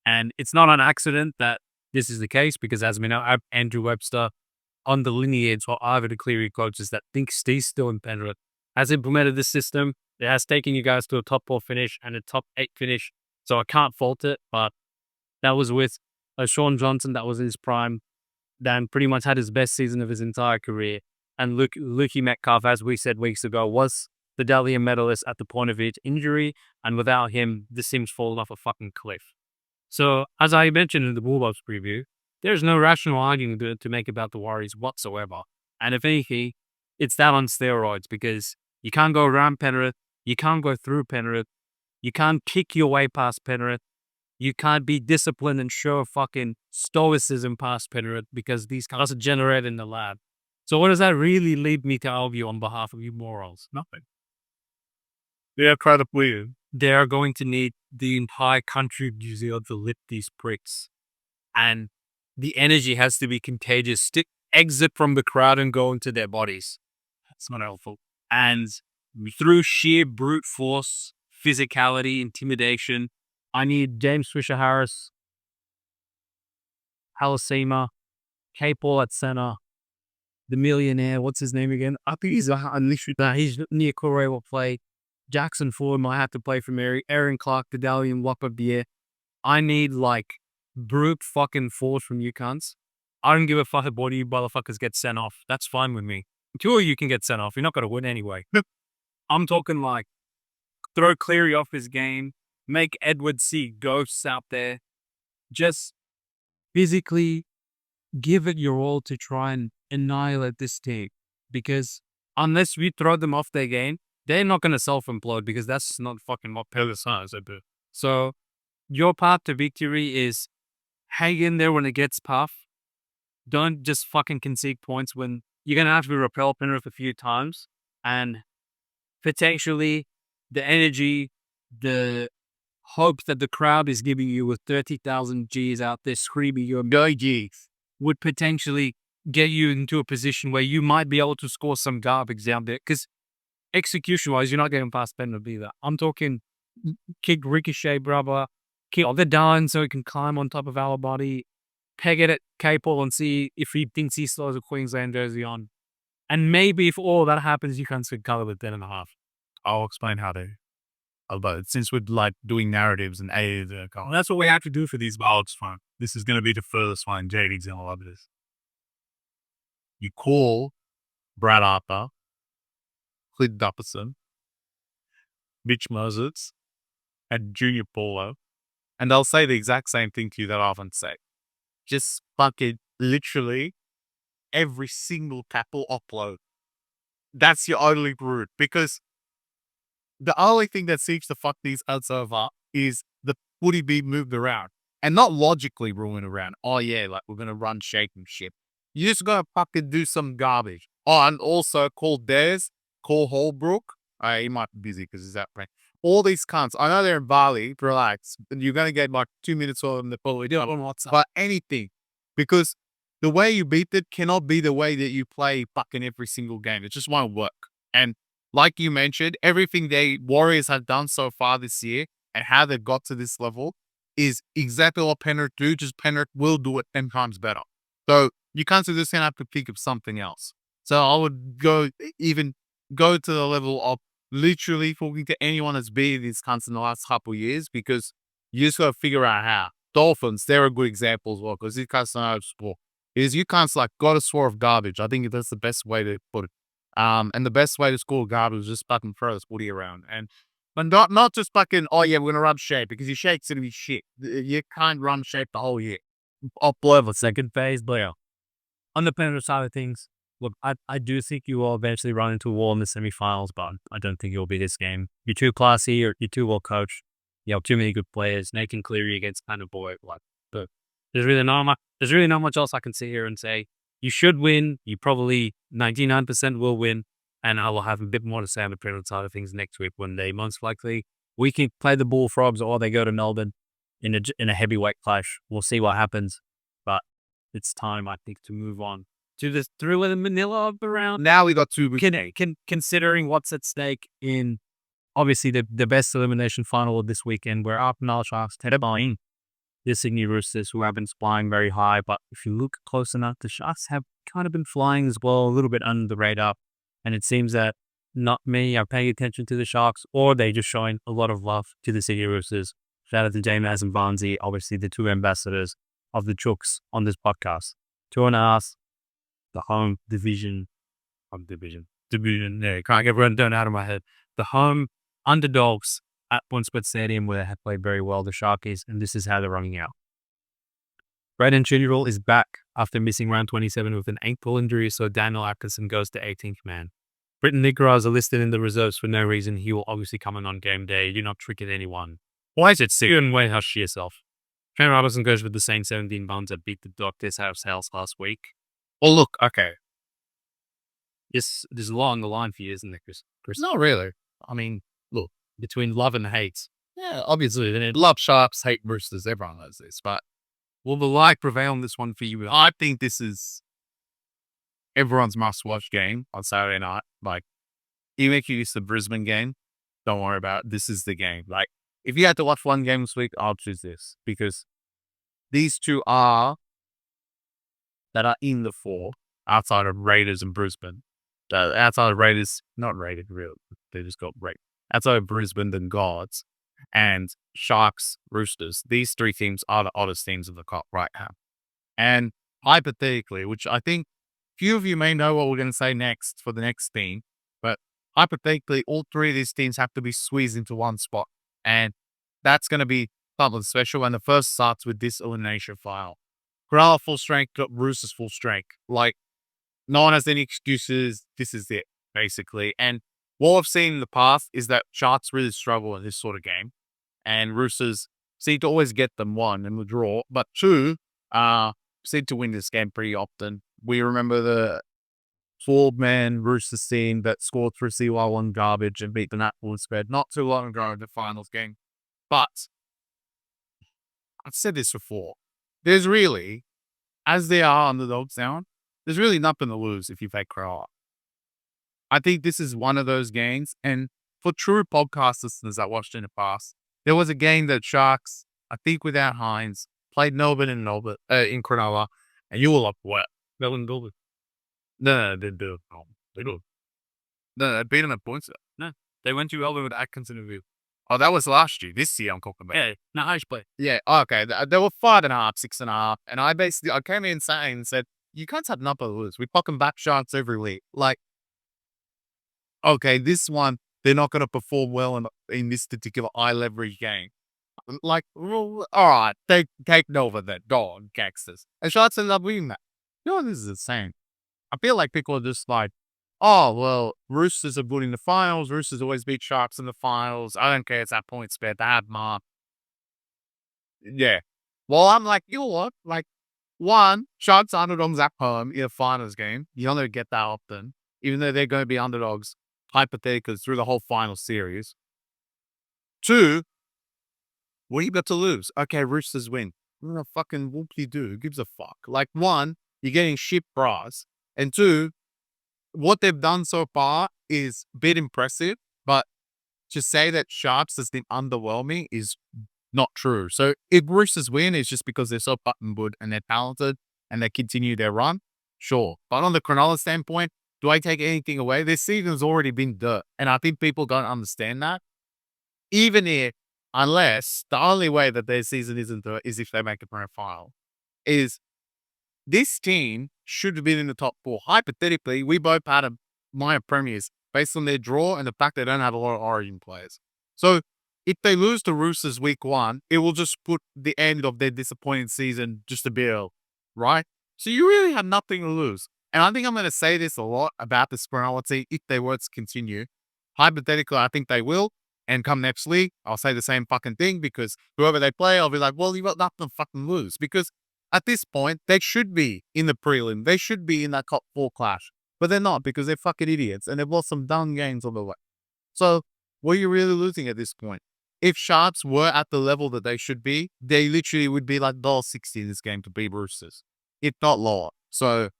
And it's not an accident that this is the case because, as we know, Andrew Webster, on the lineage or either the Cleary coaches that thinks he's still in Penrith, has implemented this system. It has taken you guys to a top 4 finish and a top 8 finish. So I can't fault it. But that was with Sean Johnson that was in his prime. Dan pretty much had his best season of his entire career. And Lukey Metcalf, as we said weeks ago, was the Dalian medalist at the point of his injury. And without him, this team's fallen off a fucking cliff. So, as I mentioned in the Bulldogs preview, there's no rational argument to make about the Warriors whatsoever. And if anything, it's that on steroids because you can't go around Penrith, you can't go through Penrith, you can't kick your way past Penrith, you can't be disciplined and show fucking stoicism past Penrith because these guys are generated in the lab. So what does that really lead me to argue on behalf of you morals? Nothing. They're kind of weird. They are going to need the entire country of New Zealand to lift these pricks. And the energy has to be contagious. Exit from the crowd and go into their bodies. That's not helpful. And through sheer brute force, physicality, intimidation, I need James Fisher-Harris, Halasima, K-Paul at center, the millionaire, what's his name again? I think he's near Corey will play. Jackson Ford might have to play for Mary. Aaron Clark, the Dalian Blockbuster. I need brute fucking force from you cunts. I don't give a fuck if one of you motherfuckers get sent off. That's fine with me. 2 of you can get sent off. You're not going to win anyway. I'm talking throw Cleary off his game. Make Edward see ghosts out there. Just physically give it your all to try and annihilate this team. Because unless we throw them off their game, they're not going to self-implode because that's not fucking what Penrith does. So your path to victory is hang in there when it gets tough. Don't just fucking concede points when you're going to have to repel Penrith a few times. And potentially the energy, the hope that the crowd is giving you with 30,000 Gs out there screaming your go Gs would potentially get you into a position where you might be able to score some garbage down there. Because execution-wise, you're not getting past Penrith either. I'm talking kick Ricochet, brother. Kick the down so he can climb on top of our body. Peg it at K-Paul and see if he thinks he still has a Queensland jersey on. And maybe if all that happens, you can cover with 10.5. I'll explain how to. But since we're doing narratives and that's what we have to do for these balls. Fine. This is going to be the furthest one. JD's going to love this. You call Brad Harper, Clint Dupperson, Mitch Moses, and Junior Paulo. And they'll say the exact same thing to you that I often say. Just fucking literally every single tackle upload. That's your only route, because the only thing that seems to fuck these ads over is the footy being moved around and not logically ruin around. Oh yeah, like we're gonna run shape and shit. You just gotta fucking do some garbage. Oh, and also call Des, call Holbrook. He might be busy because he's out playing. All these cunts. I know they're in Bali. Relax. You're gonna get like 2 minutes of them. They're probably doing on WhatsApp. But anything, because the way you beat it cannot be the way that you play fucking every single game. It just won't work. And like you mentioned, everything they Warriors have done so far this year and how they've got to this level is exactly what Penrith do. Just Penrith will do it 10 times better. So you can't just gonna have to think of something else. So I would go to the level of literally talking to anyone that's been these cunts in the last couple of years, because you just gotta figure out how. Dolphins, they're a good example as well, because these cunts know how to score. Is you cunts like got a score of garbage. I think that's the best way to put it. And the best way to score garbage is just fucking throw this footy around. But not just fucking, oh yeah, we're gonna run shape, because your shape's gonna be shit. You can't run shape the whole year. Up level, second phase, but yeah. On the Penrith side of things, look, I do think you will eventually run into a wall in the semifinals, but I don't think you'll be this game. You're too classy, you're too well coached. You have too many good players. Nathan Cleary against kind of boy. Like, but there's really not much else I can sit here and say. You should win. You probably 99% will win. And I will have a bit more to say on the Penrith side of things next week when they most likely we can play the Bullfrogs or they go to Melbourne in a heavyweight clash. We'll see what happens. But it's time, I think, to move on to this thriller in Manila of the round. Now we got 2 weeks. Considering what's at stake in obviously the best elimination final of this weekend, where our Penal Sharks headline the Sydney Roosters, who have been flying very high. But if you look close enough, the Sharks have kind of been flying as well, a little bit under the radar. And it seems that not many are paying attention to the Sharks, or they just showing a lot of love to the Sydney Roosters. Shout out to James and Barnsey, obviously the two ambassadors of the Chooks on this podcast. 2.5, the home division. No, can't get run down out of my head. The home underdogs at PointsBet Stadium, where they have played very well, the Sharkies, and this is how they're running out. Braden Chilwell is back after missing round 27 with an ankle injury, so Daniel Atkinson goes to 18th man. Britton Nicoraz are listed in the reserves for no reason. He will obviously come in on game day. Do not trick at anyone. Why is it sick? And wait, hush yourself. Trent Robinson goes with the same 17 bounds that beat the Doctors House last week. Well, look, okay. Yes, there's a lot on the line for you, isn't there, Chris? Not really. I mean, look, between love and hate. Yeah, obviously, they love Sharks, hate Roosters. Everyone knows this, but will the like prevail on this one for you? I think this is everyone's must-watch game on Saturday night. Like, even if you use the Brisbane game, don't worry about it. This is the game. Like, if you had to watch one game this week, I'll choose this, because these two that are in the four outside of Raiders and Brisbane. Outside of Raiders, not rated, really. They just got rated. Outside of Brisbane, then Gods, and Sharks, Roosters. These three teams are the oddest teams of the cup right now. And hypothetically, which I think few of you may know what we're going to say next for the next team, but hypothetically, all three of these teams have to be squeezed into one spot. And that's going to be something special. And the first starts with this elimination file. Cronulla full strength, Roosters full strength. Like, no one has any excuses. This is it, basically. And what I've seen in the past is that Sharks really struggle in this sort of game. And Roosters seem to always get them, one, in the draw. But two, seem to win this game pretty often. We remember the 4-man Roosters team that scored through CY1 garbage and beat the Nat spread not too long ago in the finals game. But I've said this before. There's really, as they are underdogs now, there's really nothing to lose if you take Cronulla. I think this is one of those games. And for true podcast listeners that watched in the past, there was a game that Sharks, I think without Hines, played Melbourne in Cronulla, and you were like, what? Melbourne. No, they do. Oh, they do. No, they beat them at points. No, they went to Melbourne with Atkinson and View. Oh, that was last year. This year I'm talking about. Yeah, no, I play. Yeah, okay. They were 5.5, 6.5. And I came in saying and said, you guys have nothing to lose. We fucking back Sharks every week. Like, okay, this one, they're not going to perform well in this particular high leverage game. Like, well, all right, take Nova then. Go on, gangsters. And Sharks ended up winning that. You know, this is insane. I feel like people are just like, oh, well, Roosters are good in the finals. Roosters always beat Sharks in the finals. I don't care. It's that point spread. They have Mark. Yeah. Well, I'm like, you know what? Like, one, Sharks are underdogs at home in a finals game. You don't get that often, even though they're going to be underdogs, hypothetically, through the whole final series. Two, what do you got to lose? Okay, Roosters win. What the fucking whoop-de-doo? Who gives a fuck? Like, one, you're getting shit bras. And two, what they've done so far is a bit impressive, but to say that Sharks has been underwhelming is not true. So if Roosters win, it's just because they're so button good and they're talented and they continue their run. Sure. But on the Cronulla standpoint, do I take anything away? This season's already been dirt. And I think people don't understand that. Even if, unless the only way that their season isn't dirt is if they make a grand final, is this team should have been in the top four. Hypothetically, we both had a minor premiers based on their draw and the fact they don't have a lot of origin players. So if they lose to Roosters week one, it will just put the end of their disappointing season just a bit early, right? So you really have nothing to lose. And I think I'm going to say this a lot about the Cronulla team if they were to continue. Hypothetically, I think they will. And come next week, I'll say the same fucking thing because whoever they play, I'll be like, well, you got nothing to fucking lose. Because at this point, they should be in the prelim. They should be in that top four clash. But they're not because they're fucking idiots and they've lost some dumb games on the way. So what are you really losing at this point? If Sharks were at the level that they should be, they literally would be like $1.60 in this game to beat Roosters, if not lower. So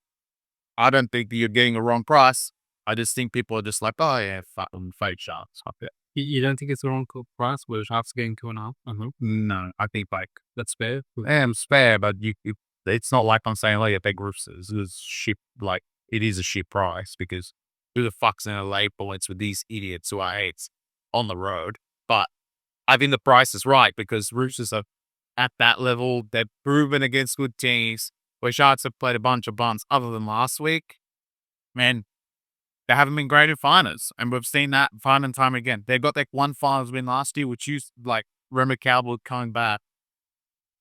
I don't think that you're getting a wrong price. I just think people are just like, oh yeah, fucking fake Sharks. Fuck it. You don't think it's the wrong price where Sharks getting 2.5? No, I think like That's fair. it's fair, but it's not like I'm saying like a big Roosters. It's shit. Like it is a shit price because who the fuck's gonna lay points with these idiots who I hate on the road? But I think the price is right because Roosters are at that level. They've proven against good teams. Where Sharks have played a bunch of bunts other than last week, man, they haven't been great in finals. And we've seen that time and time again. They got that one finals win last year, which you like remember Cowboy coming back.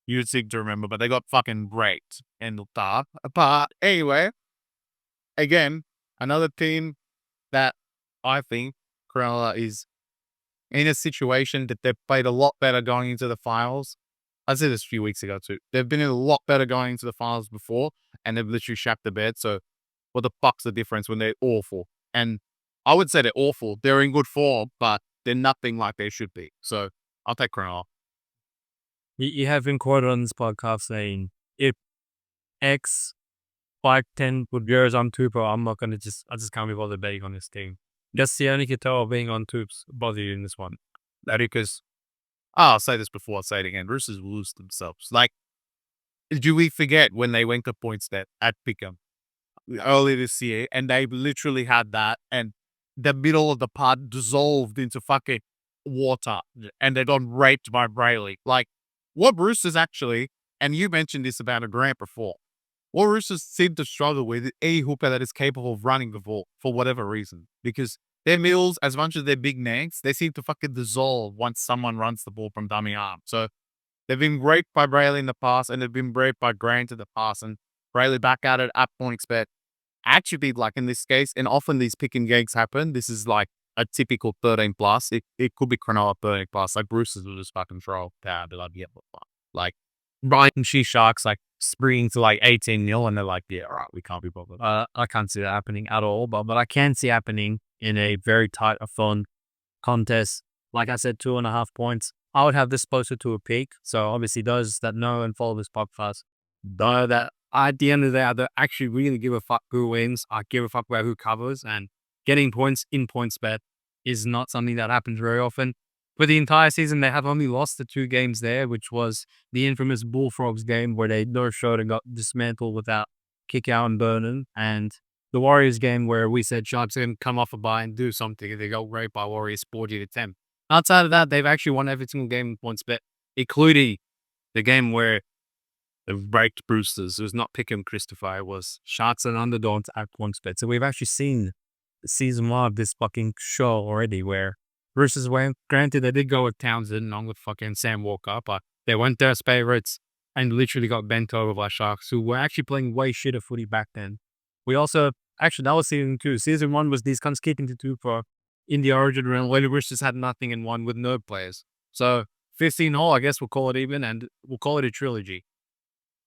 You'd seem to remember, but they got fucking raped and looked up. But anyway, again, another team that I think Cronulla is in a situation that they've played a lot better going into the finals. I said this a few weeks ago too. They've been in a lot better going into the finals before, and they've literally shapped the bed. So what the fuck's the difference when they're awful? And I would say they're awful. They're in good form, but they're nothing like they should be. So I'll take Cronulla. You have been quoted on this podcast saying, if X 5-10 with yours on Tupo, I just can't be bothered betting on this team. That's the only guitar being on Tubes bother you in this one. That because I'll say this before I say it again. Roosters will lose themselves. Like, do we forget when they went to PointsBet at Pickham early this year and they literally had that and the middle of the pod dissolved into fucking water and they got raped by Brayley? Like, what Roosters actually, and you mentioned this about a Grant before, what Roosters seem to struggle with is any hooker that is capable of running the ball for whatever reason. Because their middles, as much as they're big names, they seem to fucking dissolve once someone runs the ball from dummy arm. So they've been raped by Brayley in the past and they've been raped by Grant in the past. And Brayley back at it at PointsBet. Actually, like in this case, and often these pick and gigs happen, this is like a typical 13 plus. It could be Cronulla 13 plus. Like Roosters will just fucking throw tab. Like Brighton She Sharks like springing to like 18-0 and they're like, yeah, all right, we can't be bothered. I can't see that happening at all, but I can see happening in a very tight, fun contest. Like I said, 2.5 points. I would have this closer to a peak. So obviously those that know and follow this podcast know that at the end of the day, I don't actually really give a fuck who wins. I give a fuck about who covers, and getting points in PointsBet is not something that happens very often. For the entire season, they have only lost the 2 games there, which was the infamous Bullfrogs game where they no-showed and got dismantled without kick out and burning, and the Warriors game where we said Sharks can come off a bye and do something, and they got raped by Warriors 40-10. Outside of that, they've actually won every single game in PointsBet, including the game where They've braked Roosters. It was not Pickham Christopher. It was Sharks and underdogs at PointsBet. So we've actually seen season 1 of this fucking show already where Roosters went. Granted, they did go with Townsend, not with fucking Sam Walker, but they went there as favourites and literally got bent over by Sharks, who were actually playing way shitter footy back then. We also, actually, that was season 2. Season 1 was these cunts kicking to 2 for in the Origin round, where the Roosters had nothing and won with no players. So 15 all, I guess we'll call it even, and we'll call it a trilogy.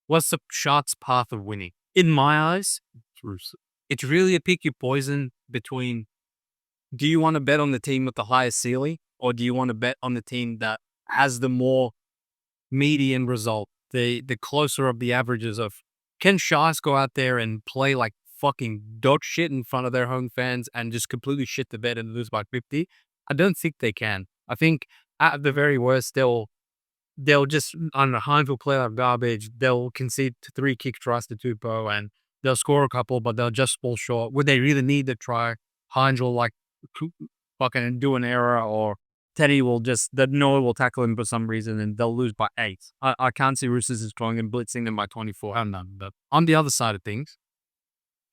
What's the Sharks' path of winning? in my eyes. It's really a pick your poison between, do you want to bet on the team with the highest ceiling, or do you want to bet on the team that has the more median result, the closer of the averages of, can Sharks go out there and play like fucking dog shit in front of their home fans and just completely shit the bed and lose by 50? I don't think they can. I think at the very worst, they'll just, on a handful play like garbage, they'll concede 3 kick tries to Tupou and they'll score a couple, but they'll just fall short. Would they really need to try? Hines will like fucking do an error, or Teddy will just, the Noah will tackle him for some reason and they'll lose by 8. I can't see Roosters is going and blitzing them by 24. I don't know. But on the other side of things,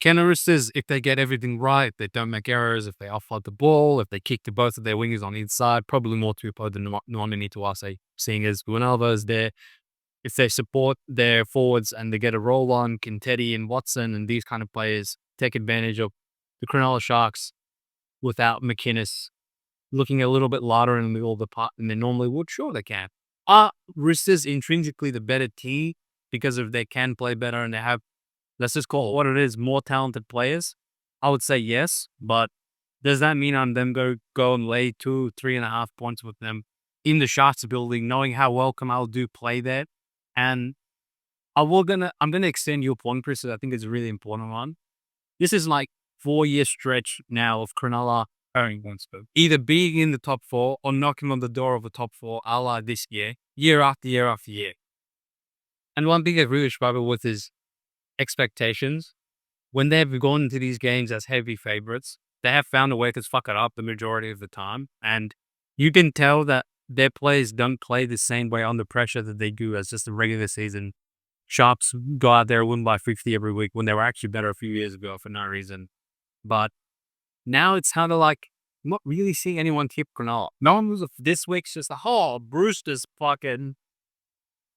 can the Roosters, if they get everything right, they don't make errors, if they offload the ball, if they kick to both of their wingers on the inside, probably more Tupou than Nwani to us, seeing as Guanalva is there. If they support their forwards and they get a roll on, can Teddy and Watson and these kind of players take advantage of the Cronulla Sharks without McInnes looking a little bit lighter in the middle of the park than they normally would? Sure, they can. Are Roosters intrinsically the better team because of they can play better and they have, let's just call it what it is, more talented players? I would say yes, but does that mean I'm them go and lay 2-3.5 points with them in the Sharks building, knowing how well Kamal do play there? And I'm gonna extend your point, Chris. I think it's a really important one. This is like 4-year stretch now of Cronulla either being in the top 4 or knocking on the door of the top 4, a la this year after year after year. And one thing I really struggle with is expectations. When they've gone into these games as heavy favorites, they have found a way to fuck it up the majority of the time. And you can tell that their players don't play the same way under pressure that they do as just the regular season. Sharps go out there and win by 50 every week when they were actually better a few years ago for no reason. But now it's kind of like, I'm not really seeing anyone tip Cronulla. No one was this week's just Roosters fucking.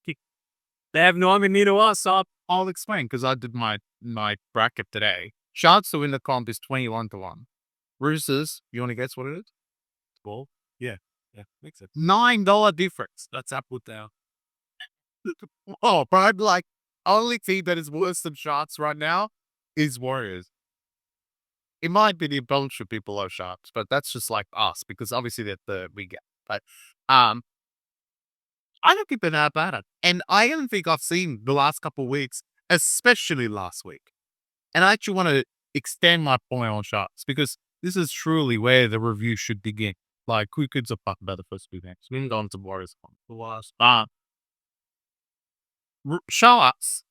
They have no idea to us. So I'll explain, because I did my bracket today. Sharks to win the comp is 21-1. Roosters, you want to guess what it is? Ball. Yeah, makes sense. $9 difference. That's up with there. Oh, bro, like, only thing that is worse than Sharks right now is Warriors. It might be the bunch of people are Sharks, but that's just like us, because obviously that we get. But I don't think they're that bad. And I don't think I've seen the last couple of weeks, especially last week. And I actually want to extend my point on Sharks, because this is truly where the review should begin. Like, who gives a fuck about the first 2 games? We didn't go into Warriors the last. Sharks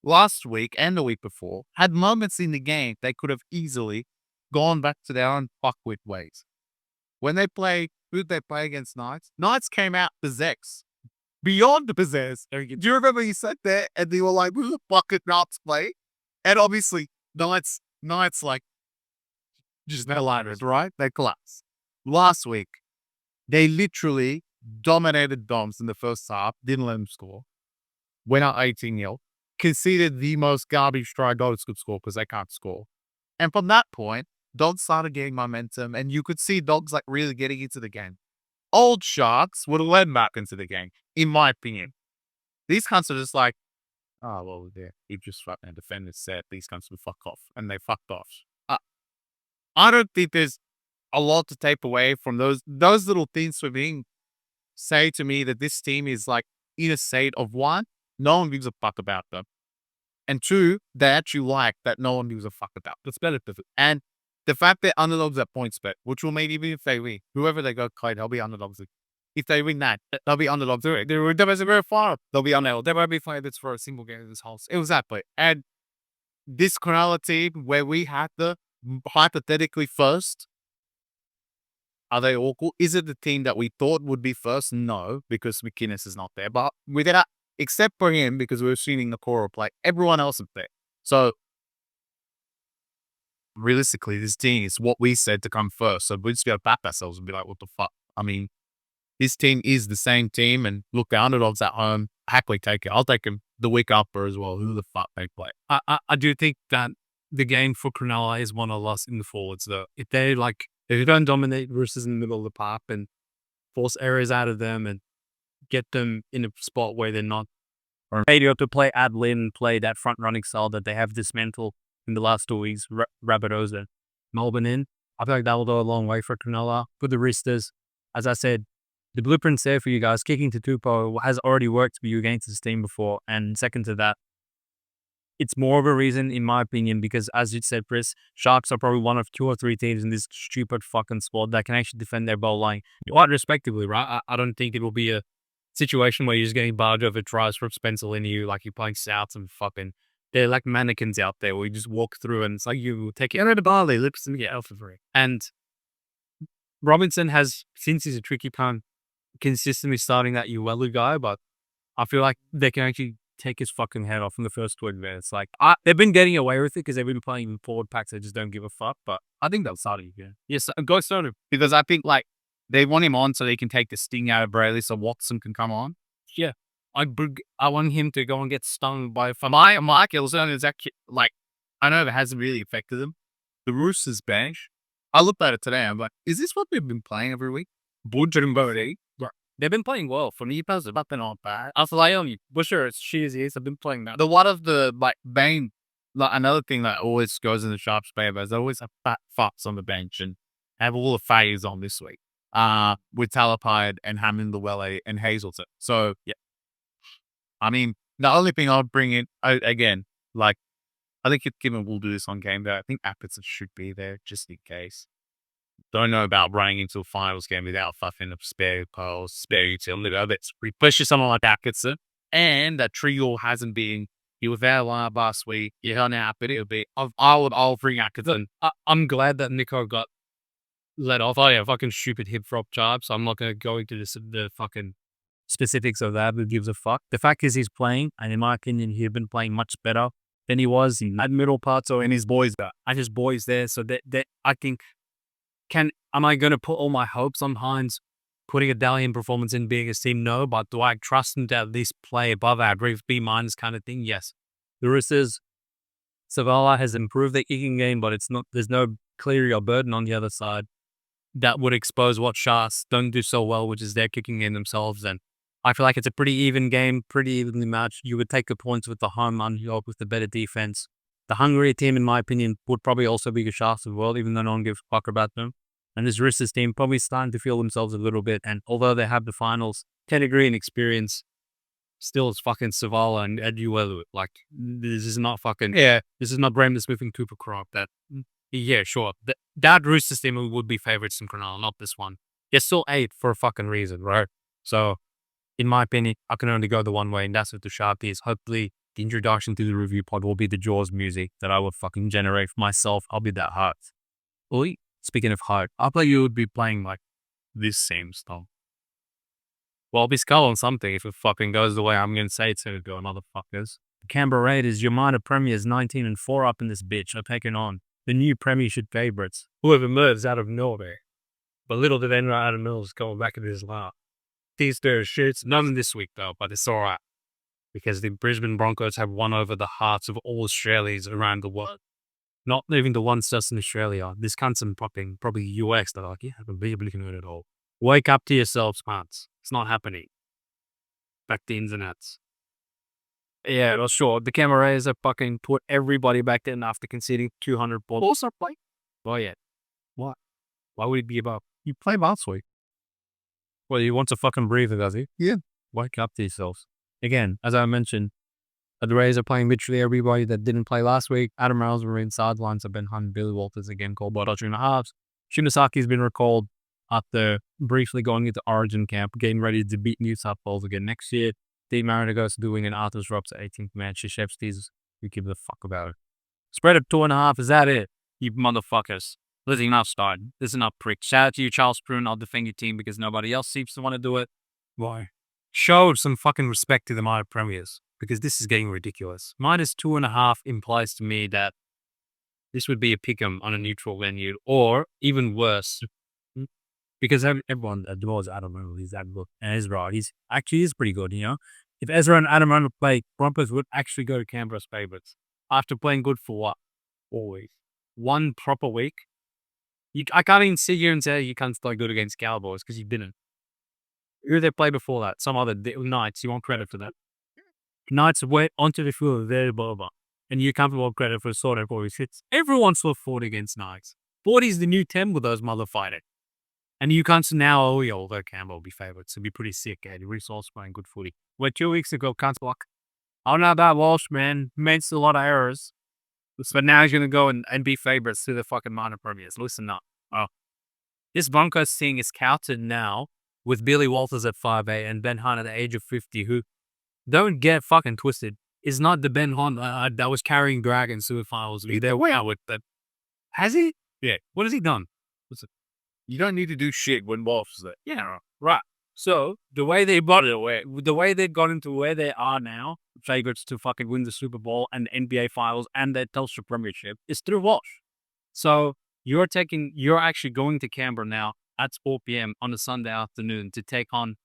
last week and the week before had moments in the game they could have easily gone back to their own fuckwit ways. When they played, who did they play against Knights? Knights came out possessed. Beyond possessed. Do you remember you sat there and they were like, who the fuck did Knights play? And obviously, Knights like, just no liners, right? They collapsed. Last week, they literally dominated Doms in the first half, didn't let them score, went out 18-0, conceded the most garbage try Dogs could score because they can't score. And from that point, Dogs started getting momentum, and you could see Dogs like really getting into the game. Old Sharks would have led back into the game, in my opinion. These cunts are just like, oh, well, yeah, he just fucking defenders said these cunts would fuck off, and they fucked off. I don't think there's a lot to take away from those little things for being say to me that this team is like in a state of, 1, no one gives a fuck about them, and 2, they actually like that no one gives a fuck about. That's better. And the fact they're underdogs at PointsBet, which will mean even if they win, whoever they go play, they'll be underdogs. If they win that, they'll be underdogs. They're very far. They'll be underdogs. They won't be favorites for a single game in this house. It was that play. And this Cronulla team, where we had the hypothetically first, are they awful? Is it the team that we thought would be first? No, because McInnes is not there. But without except for him because we're assuming the core will play. Everyone else is there. So realistically, this team is what we said to come first. So we just got to back ourselves and be like, what the fuck? I mean, this team is the same team, and look, the underdogs at home, happily take it. I'll take them the week after as well. Who the fuck they play? I do think that the game for Cronulla is one of loss in the forwards, though. If they don't dominate Roosters in the middle of the park and force errors out of them and get them in a spot where they're not radio to play Adlin, play that front running style that they have dismantled in the last 2 weeks, Rabbitohs and Melbourne in. I feel like that will go a long way for Cronulla. For the Roosters, as I said, the blueprint's there for you guys. Kicking to Tupou has already worked for you against this team before. And second to that, it's more of a reason, in my opinion, because as you said, Chris, Sharks are probably one of 2 or 3 teams in this stupid fucking squad that can actually defend their goal line quite respectively, right? I don't think it will be a situation where you're just getting barged over tries from Spencer Leniu, like you're playing Souths and fucking, they're like mannequins out there where you just walk through and it's like you take it out of the barley, lips and get alpha free. And Robinson has, since he's a tricky punt, consistently starting that Uelu guy, but I feel like they can actually take his fucking head off in the first 20 minutes. Like, they've been getting away with it because they've been playing forward packs that just don't give a fuck, but I think they'll start it again. Yes, go start him. Because I think, like, they want him on so they can take the sting out of Brayley so Watson can come on. Yeah. I want him to go and get stung by Mike Elson is actually, like, I know it hasn't really affected them. The Roosters bench, I looked at it today, I'm like, is this what we've been playing every week? Budger and Bodie. They've been playing well. For me, personally, but they're not bad. I'll lie on you. Busher, it's cheesy. I've been playing that. The one of the, like, main, like, another thing that always goes in the Sharps' favor is they always have fat fucks on the bench and have all the phase on this week. With Talapide and Hammond Llewellyn and Hazelton. So, yeah. I mean, the only thing I'll bring in, again, like, I think given we'll do this on game day, I think Atkinson should be there just in case. Don't know about running into a finals game without fucking a spare poles, spare utility. That's especially someone like Atkinson. And that trio hasn't been, he was there last week. Yeah, now, but it'll be, I'll bring Atkinson. I'm glad that Nico got let off. Oh, yeah, fucking stupid hip drop job. So I'm not going to go into the fucking specifics of that. Who gives a fuck? The fact is he's playing, and in my opinion, he's been playing much better than he was in that middle part. So, and his boys there. And his boys there. So that I think, am I going to put all my hopes on Hines putting a Dalian performance in being a team? No, but do I trust him to at least play above average, B- kind of thing? Yes. The Roosters, Savala has improved their kicking game, but there's no Cleary or Burton on the other side that would expose what Sharks don't do so well, which is their kicking game themselves. And I feel like it's a pretty even game, pretty evenly matched. You would take the points with the home underdog with the better defense. The hungrier team, in my opinion, would probably also be the Sharks as well, even though no one gives a fuck about them. And this Roosters team probably starting to feel themselves a little bit. And although they have the finals pedigree and experience, still it's fucking Savala and Uelu. Like, this is not fucking, this is not Brandon Smith and Cooper Crop. Yeah, sure. That Roosters team would be favorites in Cronulla, not this one. They're still 8 for a fucking reason, right? So, in my opinion, I can only go the one way, and that's with the Sharpies. Hopefully, the introduction to the review pod will be the Jaws music that I would fucking generate for myself. I'll be that hard. Oi. Speaking of hard, I thought you would be playing like this same stuff. Well, I'll be skull on something if it fucking goes the way I'm going to say it's going to go, motherfuckers. The Canberra Raiders, your minor premiers 19-4 up in this bitch are taking on the new premiership favourites. Whoever moves out of nowhere. But little did they know Adam Mills going back into his lap. These two shoots, none this week though, but it's alright. Because the Brisbane Broncos have won over the hearts of all Australians around the world. Not even the ones just in Australia. This cunt's in probably US. They're like, yeah, I haven't been looking at it all. Wake up to yourselves, cunts. It's not happening. Back the internets. Yeah, not sure. The Camarades have fucking put everybody back in after conceding 200 balls. Also play. Oh yeah. What? Why would he be above? You played last week. Well, he wants to fucking breathe, does he? Yeah. Wake up to yourselves. Again, as I mentioned, the Rays are playing literally everybody that didn't play last week. Adam Reynolds were in sidelines have been hunting. Billy Walters again called by touching the halves. Shinasaki's been recalled after briefly going into Origin camp, getting ready to beat New South Wales again next year. Dean Marinigo's doing an Arthur's Robs at 18th man. Shashevsky's, who give a fuck about it. Spread of 2.5, is that it? You motherfuckers. Listen, enough starting. Listen up, prick. Shout out to you, Charles Prune. I'll defend your team because nobody else seems to want to do it. Why? show some fucking respect to the minor premiers because this is getting ridiculous. -2.5 implies to me that this would be a pick'em on a neutral venue, or even worse, because everyone adores Adam Reynolds. He's that good, and he's right. He's pretty good. You know, if Ezra and Adam Reynolds play, Broncos would actually go to Canberra's favourites after playing good for what 4 weeks, one proper week. I can't even sit here and say you can't play good against Cowboys because you didn't. Who did they play before that? Some other Knights. You want credit for that? Knights went onto the field very blah. And you can't want credit for sort of always hits. Everyone saw 40 against Knights. 40 is the new 10 with those motherfuckers. And you can't now, although Campbell will be favourites. It'd be pretty sick, eh? Resource playing good footy. Where 2 weeks ago, can't block. I don't know about Walsh, man. Makes a lot of errors. But now he's going to go and be favourites to the fucking minor premiers. Listen up. Oh. This Broncos thing is counted now with Billy Walters at 5'8" and Ben Hunt at the age of 50, who, don't get fucking twisted, is not the Ben Hunt that was carrying Dragons to the finals. They're way out with that. Has he? Yeah. What has he done? You don't need to do shit when Walsh is there. Yeah, right. So the way they got into where they are now, favourites to fucking win the Super Bowl and the NBA Finals and the Telstra Premiership, is through Walsh. So you're actually going to Canberra now at 4 p.m. on a Sunday afternoon to take on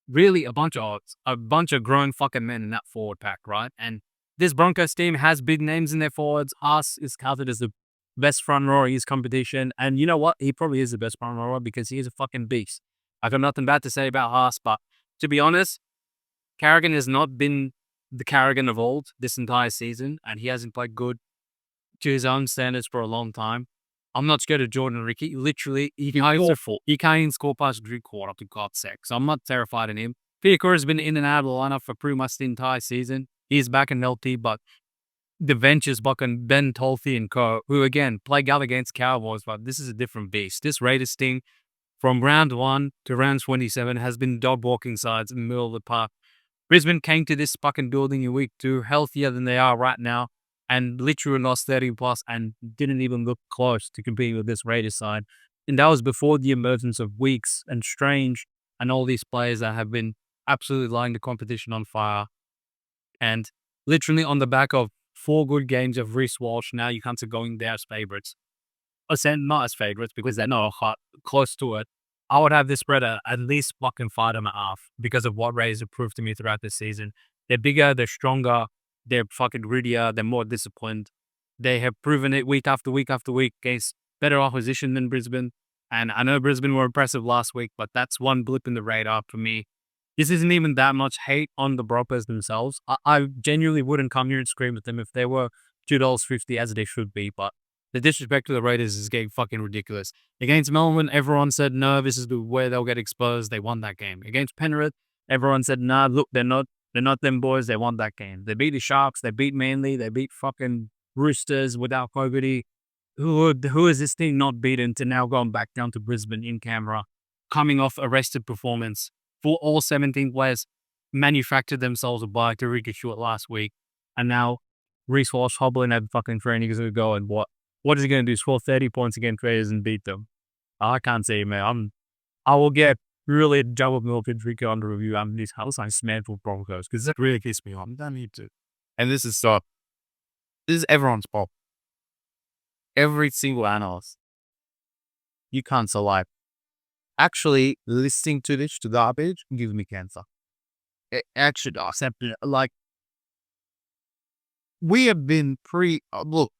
really a bunch of grown fucking men in that forward pack, right? And this Broncos team has big names in their forwards. Haas is counted as the best front rower in his competition. And you know what? He probably is the best front rower because he is a fucking beast. I got nothing bad to say about Haas, but to be honest, Carrigan has not been the Carrigan of old this entire season, and he hasn't played good to his own standards for a long time. I'm not scared of Jordan Ricky. Literally, he's awful. He can't even score past Drew Quarter, to God's sake. So I'm not terrified of him. Fiacre has been in and out of the lineup for pretty much the entire season. He's back in LT, but the bench is fucking Ben Tolthe and co, who again play out against Cowboys, but this is a different beast. This Raiders thing from round 1 to round 27 has been dog walking sides in the middle of the park. Brisbane came to this fucking building in week 2 healthier than they are right now, and literally lost 30 plus and didn't even look close to competing with this Raiders side. And that was before the emergence of Weeks and Strange and all these players that have been absolutely lighting the competition on fire. And literally on the back of 4 good games of Reece Walsh, now you can't say going there as favourites. I said not as favourites because they're not close to it. I would have this spread at least fucking 5.5 because of what Raiders have proved to me throughout the season. They're bigger, they're stronger, they're fucking grittier, they're more disciplined. They have proven it week after week after week against better opposition than Brisbane. And I know Brisbane were impressive last week, but that's one blip in the radar for me. This isn't even that much hate on the Broncos themselves. I genuinely wouldn't come here and scream at them if they were $2.50 as they should be, but the disrespect to the Raiders is getting fucking ridiculous. Against Melbourne, everyone said, no, this is where they'll get exposed. They won that game. Against Penrith, everyone said, nah, look, they're not them boys. They won that game. They beat the Sharks. They beat Manly. They beat fucking Roosters without Fogarty. Who is this team not beaten to now going back down to Brisbane in Canberra, coming off a rested performance for all 17 players manufactured themselves a bye to Ricky Stewart last week. And now Reece Walsh hobbling at fucking training is going to go and what is he going to do? Score 30 points against Raiders and beat them? I can't say, man. I will get really double milk and drink under review. I'm this house. I'm smashed for Broncos because that really keeps me on. I don't need to. And this is everyone's fault. Every single analyst. You can't survive. Actually, listening to this to garbage gives me cancer. It actually does. Like, we have been look,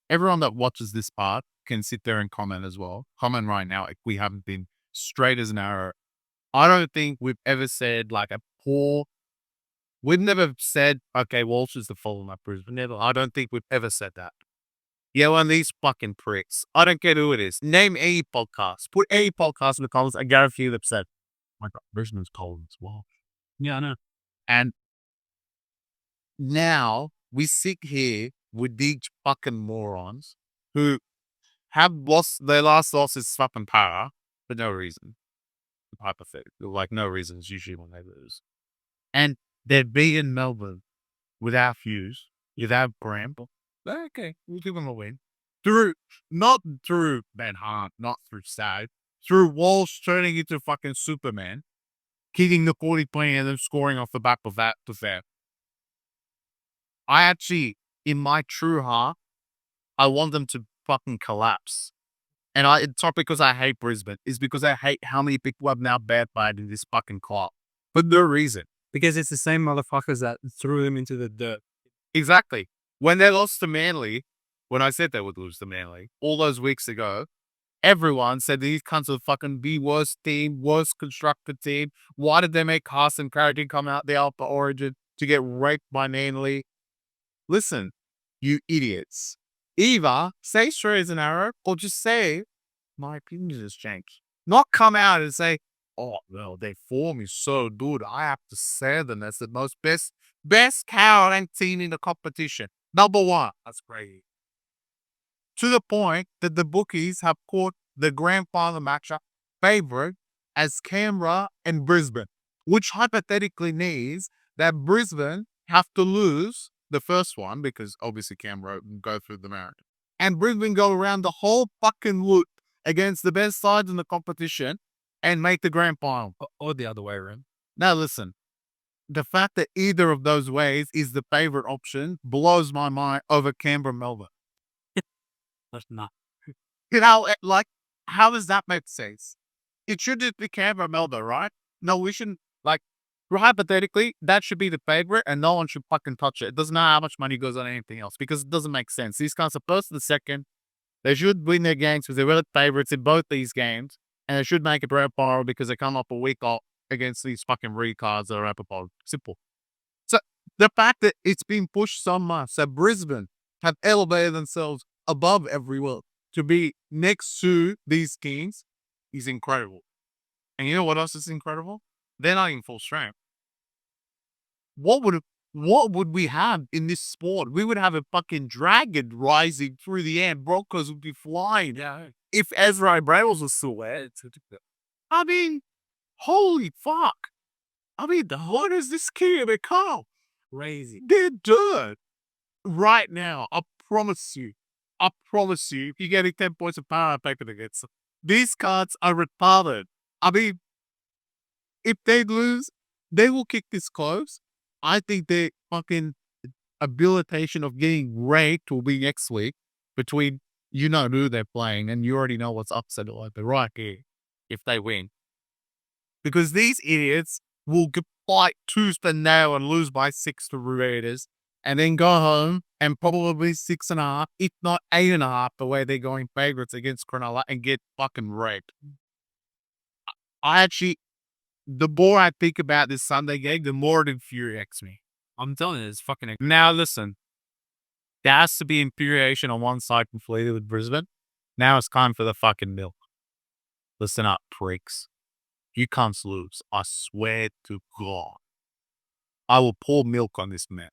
everyone that watches this part can sit there and comment as well. Comment right now if we haven't been straight as an arrow. I don't think we've ever said we've never said, okay, Walsh is the fallen up Brisbane. Never. I don't think we've ever said that. Yeah, one of these fucking pricks. I don't care who it is. Name any podcast. Put any podcast in the comments. I guarantee you they've said, my God, Brisbane's cold as well. Yeah, I know. And now we sit here with these fucking morons who have lost their last loss is fucking para for no reason. Hypothetical, like no reasons usually when they lose. And they're beating Melbourne without Hughes, without Bramble. Okay, we'll give them a win. Not through Ben Hunt, not through Sad, through Walsh turning into fucking Superman, hitting the 40 point and then scoring off the back of that to fair. I actually, in my true heart, I want them to fucking collapse. And it's not because I hate Brisbane. It's because I hate how many people have now bad-played in this fucking club. For no reason. Because it's the same motherfuckers that threw them into the dirt. Exactly. When they lost to Manly, when I said they would lose to Manly, all those weeks ago, everyone said these cunts are fucking the worst team, worst constructed team. Why did they make Carson Carrigan come out the Alpha Origin to get raped by Manly? Listen, you idiots. Either say straight as an arrow or just say, my opinion has changed. Not come out and say, oh, well, their form is so good. I have to say them as the most best power ranked team in the competition. Number one. That's crazy. To the point that the bookies have caught the grand final matchup favorite as Canberra and Brisbane, which hypothetically means that Brisbane have to lose the first one because obviously Canberra will go through the marathon. And Brisbane go around the whole fucking loop against the best sides in the competition and make the grand final. Or the other way around. Now listen, the fact that either of those ways is the favorite option blows my mind over Canberra, Melbourne. That's not. You know, like, how does that make sense? It should just be Canberra, Melbourne, right? No, we shouldn't, like, hypothetically, that should be the favorite and no one should fucking touch it. It doesn't matter how much money goes on anything else because it doesn't make sense. These guys are first and second. They should win their games because they're really favorites in both these games. And they should make a grand final because they come up a week off against these fucking recards that are apropos. Simple. So the fact that it's been pushed so much that Brisbane have elevated themselves above everyone to be next to these Kings is incredible. And you know what else is incredible? They're not in full strength. What would we have in this sport? We would have a fucking dragon rising through the air. Broncos would be flying. Yeah. If Ezra Brails was still there. I mean, holy fuck. I mean, what is this kid become? Crazy. They're dirt. Right now, I promise you, if you're getting 10 points of power paper against them, these cards are retarded. I mean, if they lose, they will kick this close. I think their fucking habilitation of getting raped will be next week between you know who they're playing and you already know what's upset like the right here if they win. Because these idiots will fight tooth and nail and lose by 6 to Raiders and then go home and probably 6.5, if not 8.5, the way they're going favorites against Cronulla and get fucking raped. I actually, the more I think about this Sunday game, the more it infuriates me. I'm telling you, it's fucking. Now listen, there has to be infuriation on one side completely with Brisbane. Now it's time for the fucking milk. Listen up, pricks. You can't lose. I swear to God. I will pour milk on this man.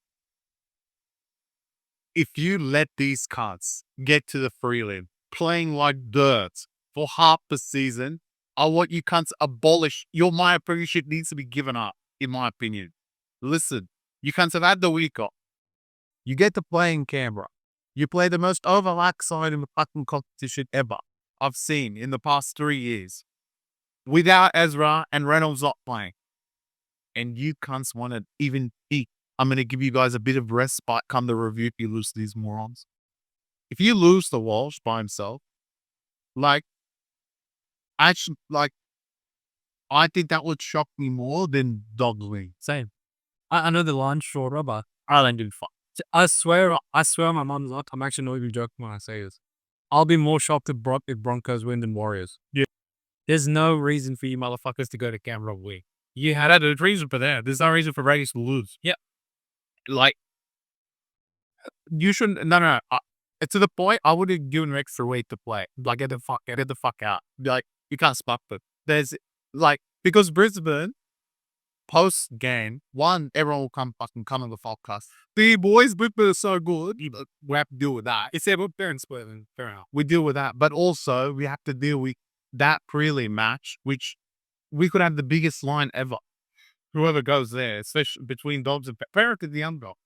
If you let these cunts get to the prelim, playing like dirt for half the season, I want you cunts abolish. Your my apprenticeship needs to be given up, in my opinion. Listen, you cunts have had the week off. You get to play in Canberra. You play the most overlapped side in the fucking competition ever I've seen in the past 3 years. Without Ezra and Reynolds not playing. And you cunts want to even eat. I'm going to give you guys a bit of respite come the review if you lose these morons. If you lose the Walsh by himself, I think that would shock me more than Dogling. Same. I know the line's shorter, but I don't give a fuck. I swear my mom's not. I'm actually not even joking when I say this. I'll be more shocked if Broncos win than Warriors. Yeah. There's no reason for you motherfuckers to go to Canberra week. You had a reason for that. There's no reason for Raiders to lose. Yeah. You shouldn't. No. To the point, I would have given an extra week to play. Get the fuck out. You can't spot it. There's because Brisbane post game, everyone will come on the podcast. The boys, Brisbane are so good. We have to deal with that. It's about fair and split. Fair enough. We deal with that, but also we have to deal with that prelim match, which we could have the biggest line ever. Whoever goes there, especially between Dogs and Penrith is the underdog.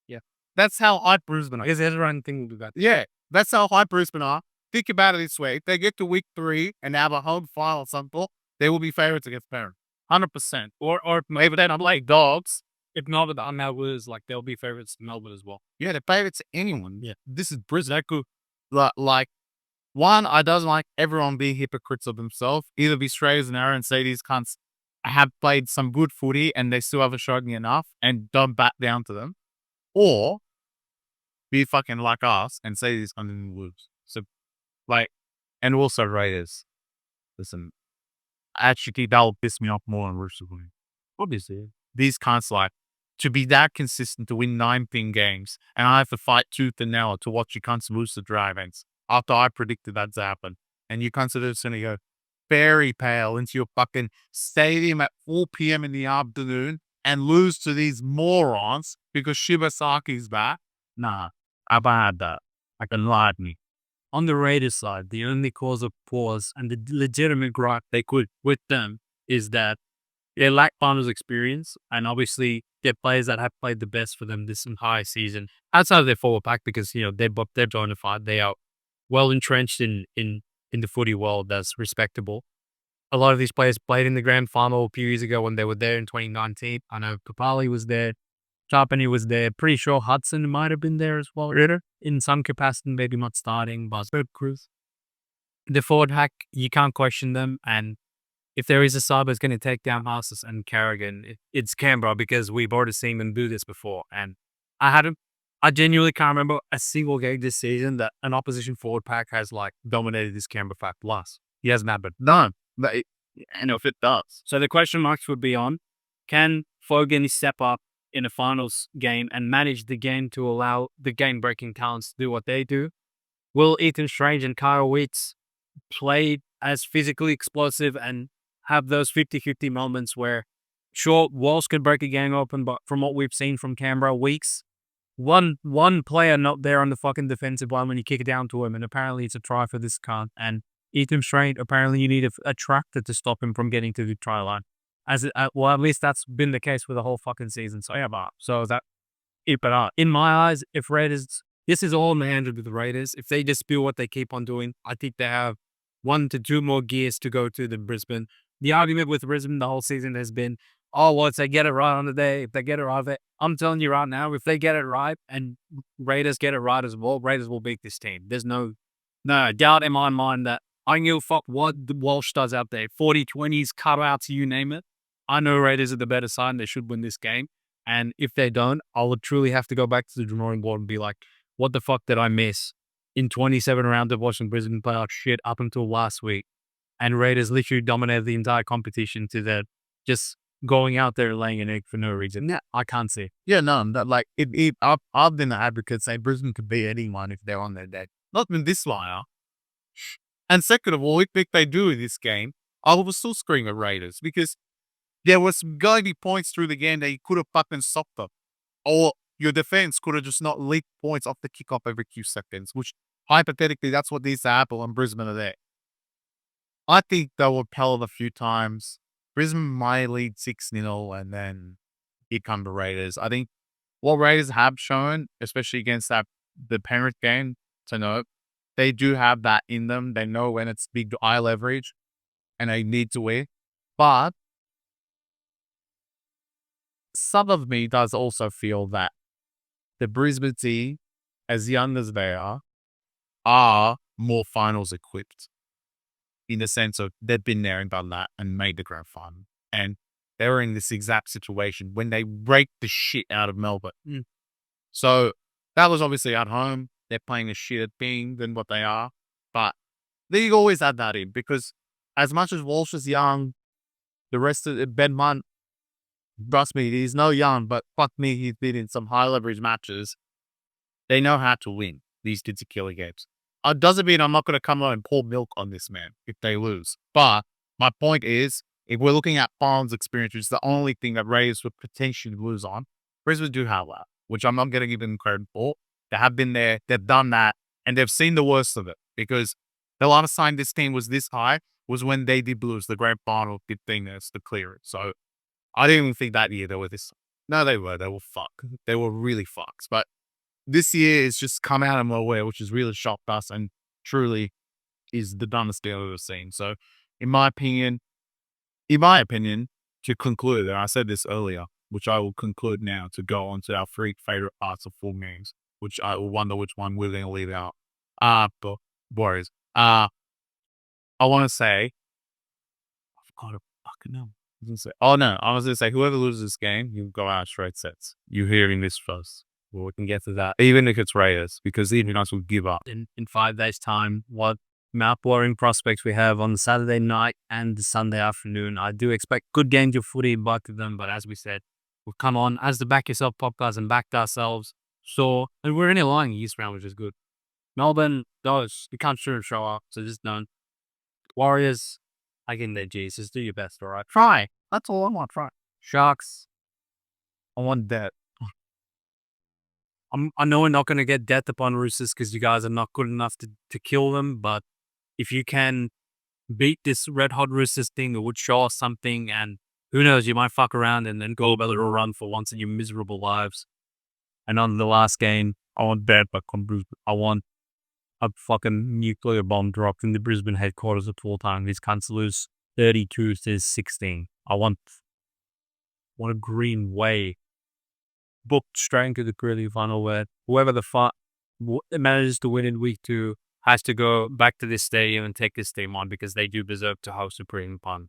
Yeah. That's how hype Brisbane are. I guess everyone thing will do that. Yeah. That's how hype Brisbane are. Think about it this way. If they get to week 3 and have a home final or something, they will be favorites against Penrith. 100%. Or maybe they're not like Dogs. If Melbourne are now lose, like they'll be favorites in Melbourne as well. Yeah, they're favourites to anyone. Yeah. This is Brisbane. That could, like, one, I don't like everyone being hypocrites of themselves. Either be straight as an arrow and say these cunts have played some good footy and they still haven't showed me enough and don't back down to them. Or be fucking like us and say these cunts didn't lose. So, like, and also Raiders. Listen, actually, that'll piss me off more than Roosters winning. Obviously. These cunts, like, to be that consistent to win 9 games, and I have to fight tooth and nail to watch you cunts lose the Dragons after I predicted that to happen. And you cunts are just going to go fairy pale into your fucking stadium at 4 p.m. in the afternoon and lose to these morons because Shibasaki's back. Nah, I've had that. I can lie to me. On the Raiders side, the only cause of pause and the legitimate gripe they could with them is that they lack finals experience, and obviously they're players that have played the best for them this entire season outside of their forward pack because they're bona fide. They are well entrenched in the footy world. That's respectable. A lot of these players played in the grand final a few years ago when they were there in 2019. I know Papali was there, Tarpany was there. Pretty sure Hudson might have been there as well. In some capacity, maybe not starting, but Cruz. The forward pack, you can't question them, and if there is a sub that's going to take down Masters and Carrigan, it's Canberra because we've already seen them do this before. And I genuinely can't remember a single game this season that an opposition forward pack has like dominated this Canberra pack plus. He hasn't happened. None. And if it does. So the question marks would be on, can Fogan step up in a finals game and manage the game to allow the game-breaking talents to do what they do? Will Ethan Strange and Kyle Weitz play as physically explosive and have those 50-50 moments where, sure, Walsh could break a game open, but from what we've seen from Canberra, Weeks, one player not there on the fucking defensive line when you kick it down to him, and apparently it's a try for this cunt. And Ethan Strange, apparently you need a tractor to stop him from getting to the try line. Well, at least that's been the case for the whole fucking season. So in my eyes, if Raiders, this is all in the hands of the Raiders. If they just do what they keep on doing, I think they have 1 to 2 more gears to go to than Brisbane. The argument with Brisbane the whole season has been, if they get it right on the day, if they get it right, I'm telling you right now, if they get it right and Raiders get it right as well, Raiders will beat this team. There's no doubt in my mind that I don't give a fuck what the Walsh does out there. 40-20s, cutouts, you name it. I know Raiders are the better side and they should win this game. And if they don't, I would truly have to go back to the drawing board and be like, what the fuck did I miss in 27 rounds of watching Brisbane play out shit up until last week? And Raiders literally dominated the entire competition to that, just going out there laying an egg for no reason. Yeah, I can't see. Yeah, no, like I've been an advocate saying Brisbane could beat anyone if they're on their day. Not been this liar. And second of all, if they do in this game, I will still scream at Raiders because there was going to be points through the game that you could have fucking stopped them. Or your defense could have just not leaked points off the kickoff every few seconds, which hypothetically, that's what needs to happen when Brisbane are there. I think they will pellet a few times. Brisbane might lead 6-0 and then here come the Raiders. I think what Raiders have shown, especially against the Penrith game, to know they do have that in them. They know when it's big eye leverage and they need to win. But some of me does also feel that the Brisbane team, as young as they are more finals equipped in the sense of they've been there and done that and made the grand final. And they were in this exact situation when they raked the shit out of Melbourne. So that was obviously at home. They're playing a shit thing than what they are. But they always had that in because as much as Walsh is young, the rest of Ben Munt, trust me, he's no young, but fuck me, he's been in some high leverage matches. They know how to win these particular games. It doesn't mean I'm not going to come out and pour milk on this man if they lose. But my point is, if we're looking at Farn's experience, which is the only thing that Raiders would potentially lose on, Brisbane do have that, which I'm not going to give them credit for. They have been there, they've done that, and they've seen the worst of it because the last time this team was this high was when they did lose the grand final 15ers to clear it. So I didn't even think that year they were this. No, they were fucked. They were really fucked. But this year it's just come out of nowhere, which has really shocked us and truly is the dumbest deal I've ever seen. So in my opinion, to conclude, and I said this earlier, which I will conclude now to go on to our three favorite parts of full games, which I will wonder which one we're going to leave out. But Warriors. I want to say, I forgot a fucking name. Oh no, I was going to say, whoever loses this game, you go out straight sets. You're hearing this first. Well, we can get to that, even if it's Raiders, because even us will give up. In 5 days' time, what mouth-watering prospects we have on the Saturday night and the Sunday afternoon. I do expect good games of footy in both of them, but as we said, we've come on as the Back Yourself podcast and backed ourselves. So, and we're only lying East round, which is good. Melbourne, those, you can't show up, so just don't. Warriors, I give them their G's. Just do your best, all right? Try. That's all I want. Try. Sharks, I want that. I know we're not going to get death upon Roosters because you guys are not good enough to kill them, but if you can beat this red hot Roosters thing, it would show us something, and who knows, you might fuck around and then go a little run for once in your miserable lives. And on the last game, I want that, but I want a fucking nuclear bomb dropped in the Brisbane headquarters at full time. These cunts lose 32-16. I want a green way booked straight into the Curly final where whoever manages to win in week 2 has to go back to this stadium and take this team on because they do deserve to host a premium pun.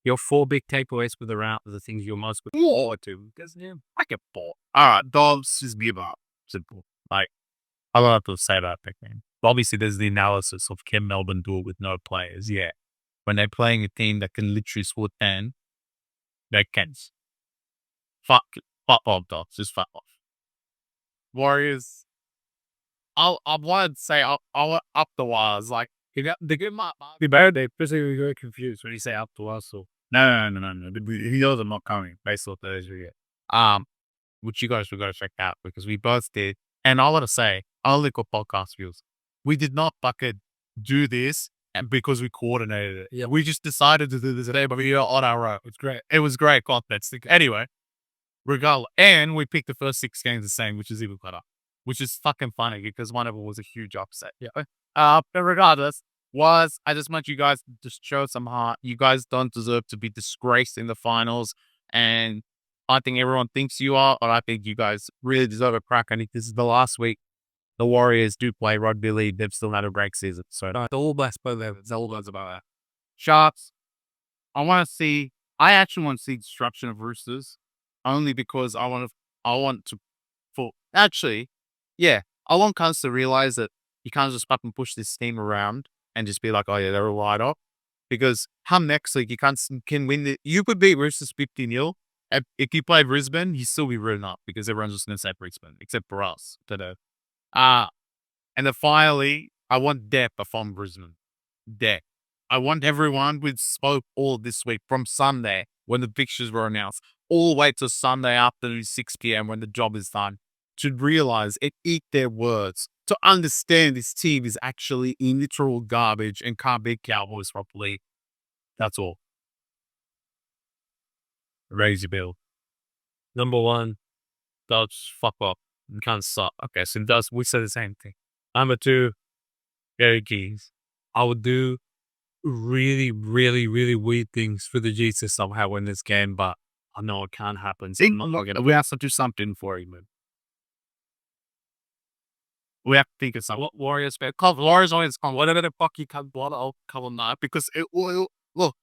Your 4 big takeaways for the round are the things you're most looking forward to because I get bored. All right, Dobbs, just give up. Simple. Like, I don't have to say that back then. Obviously, there's the analysis of can Melbourne do it with no players? Yeah. When they're playing a team that can literally split 10, they can. Fuck off, Dobbs. Just fuck off. Warriors. I wanted to say I'll up the wires. Like, the good might be better. They're physically very confused when you say up the wires. So. No. He knows I'm not coming based off those yet. Which you guys were going to check out because we both did. And I want to say, our little podcast views, we did not fucking do this because we coordinated it. Yeah. We just decided to do this today, but we are on our own. It's great. It was great content. Anyway, regardless, and we picked the first 6 games the same, which is even better, which is fucking funny because one of them was a huge upset. Yeah. But regardless, I just want you guys to just show some heart. You guys don't deserve to be disgraced in the finals, and I think everyone thinks you are, but I think you guys really deserve a crack. And if this is the last week, the Warriors do play rugby league. They've still had a great season. So the All Blacks play there. It's all about that. Sharks, I actually want to see destruction of Roosters only because I want Cunts to realize that you can't just fucking push this team around and just be like, oh yeah, they're a wide off. Because come next week, you can win you could beat Roosters 50-0. If you play Brisbane, you still be written up because everyone's just going to say Brisbane, except for us today. And then finally, I want depth from Brisbane. Depth. I want everyone we spoke all this week from Sunday when the fixtures were announced, all the way to Sunday afternoon, 6 p.m. when the job is done, to realize and eat their words, to understand this team is actually in literal garbage and can't beat Cowboys properly. That's all. Raise your bill. Number 1, Dodge, fuck up. You can't suck. Okay, so we say the same thing. Number 2, Gary Keys. I would do really, really, really weird things for the G's to somehow win this game, but I know it can't happen. So we have to do something for him. We have to think of something. What Warriors? Warriors always come. Whatever the fuck you can blood, I'll come on that because it will. Look,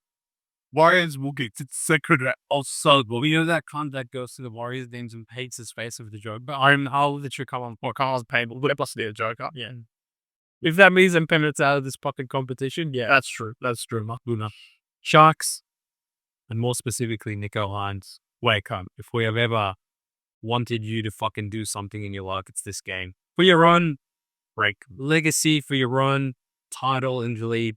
Warriors will get to second round. Also, well, you know that cunt that goes to the Warriors games and hates his face with the joke, but I'll literally come on. Carl's painful. But plus the joke. Yeah. If that means I'm Penrith out of this fucking competition, yeah. That's true. Not Luna. Sharks, and more specifically, Nico Hines. Wake up. If we have ever wanted you to fucking do something in your life, it's this game. For your own legacy, for your own title in the league,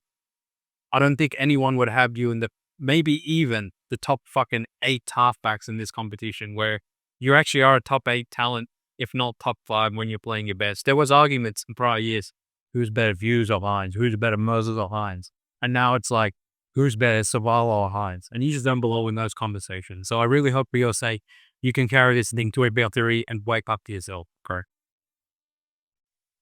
I don't think anyone would have you in maybe even the top fucking 8 halfbacks in this competition where you actually are a top 8 talent, if not top 5 when you're playing your best. There was arguments in prior years. Who's better, Hughes or Hines? Who's better, Moses or Hines? And now it's like, who's better, Savala or Hines? And you just don't belong in those conversations. So I really hope for your sake, you can carry this thing to a victory and wake up to yourself. Correct.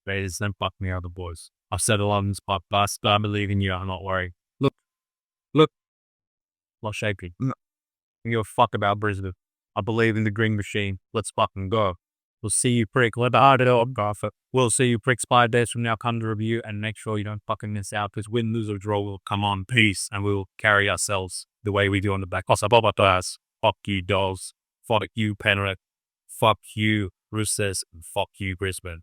Raiders, don't fuck me out, the boys. I've said a lot in this podcast, but I believe in you. I'm not worried. Look. Not shaking. fucking give a fuck about Brisbane. I believe in the green machine. Let's fucking go. We'll see you, prick. We'll see you, pricks, 5 days from now. Come to review and make sure you don't fucking miss out, because win, lose, or draw will come on. Peace. And we'll carry ourselves the way we do on the Blockbusters. Fuck you, Dolls. Fuck you, Penrith. Fuck you, Roosters. And fuck you, Brisbane.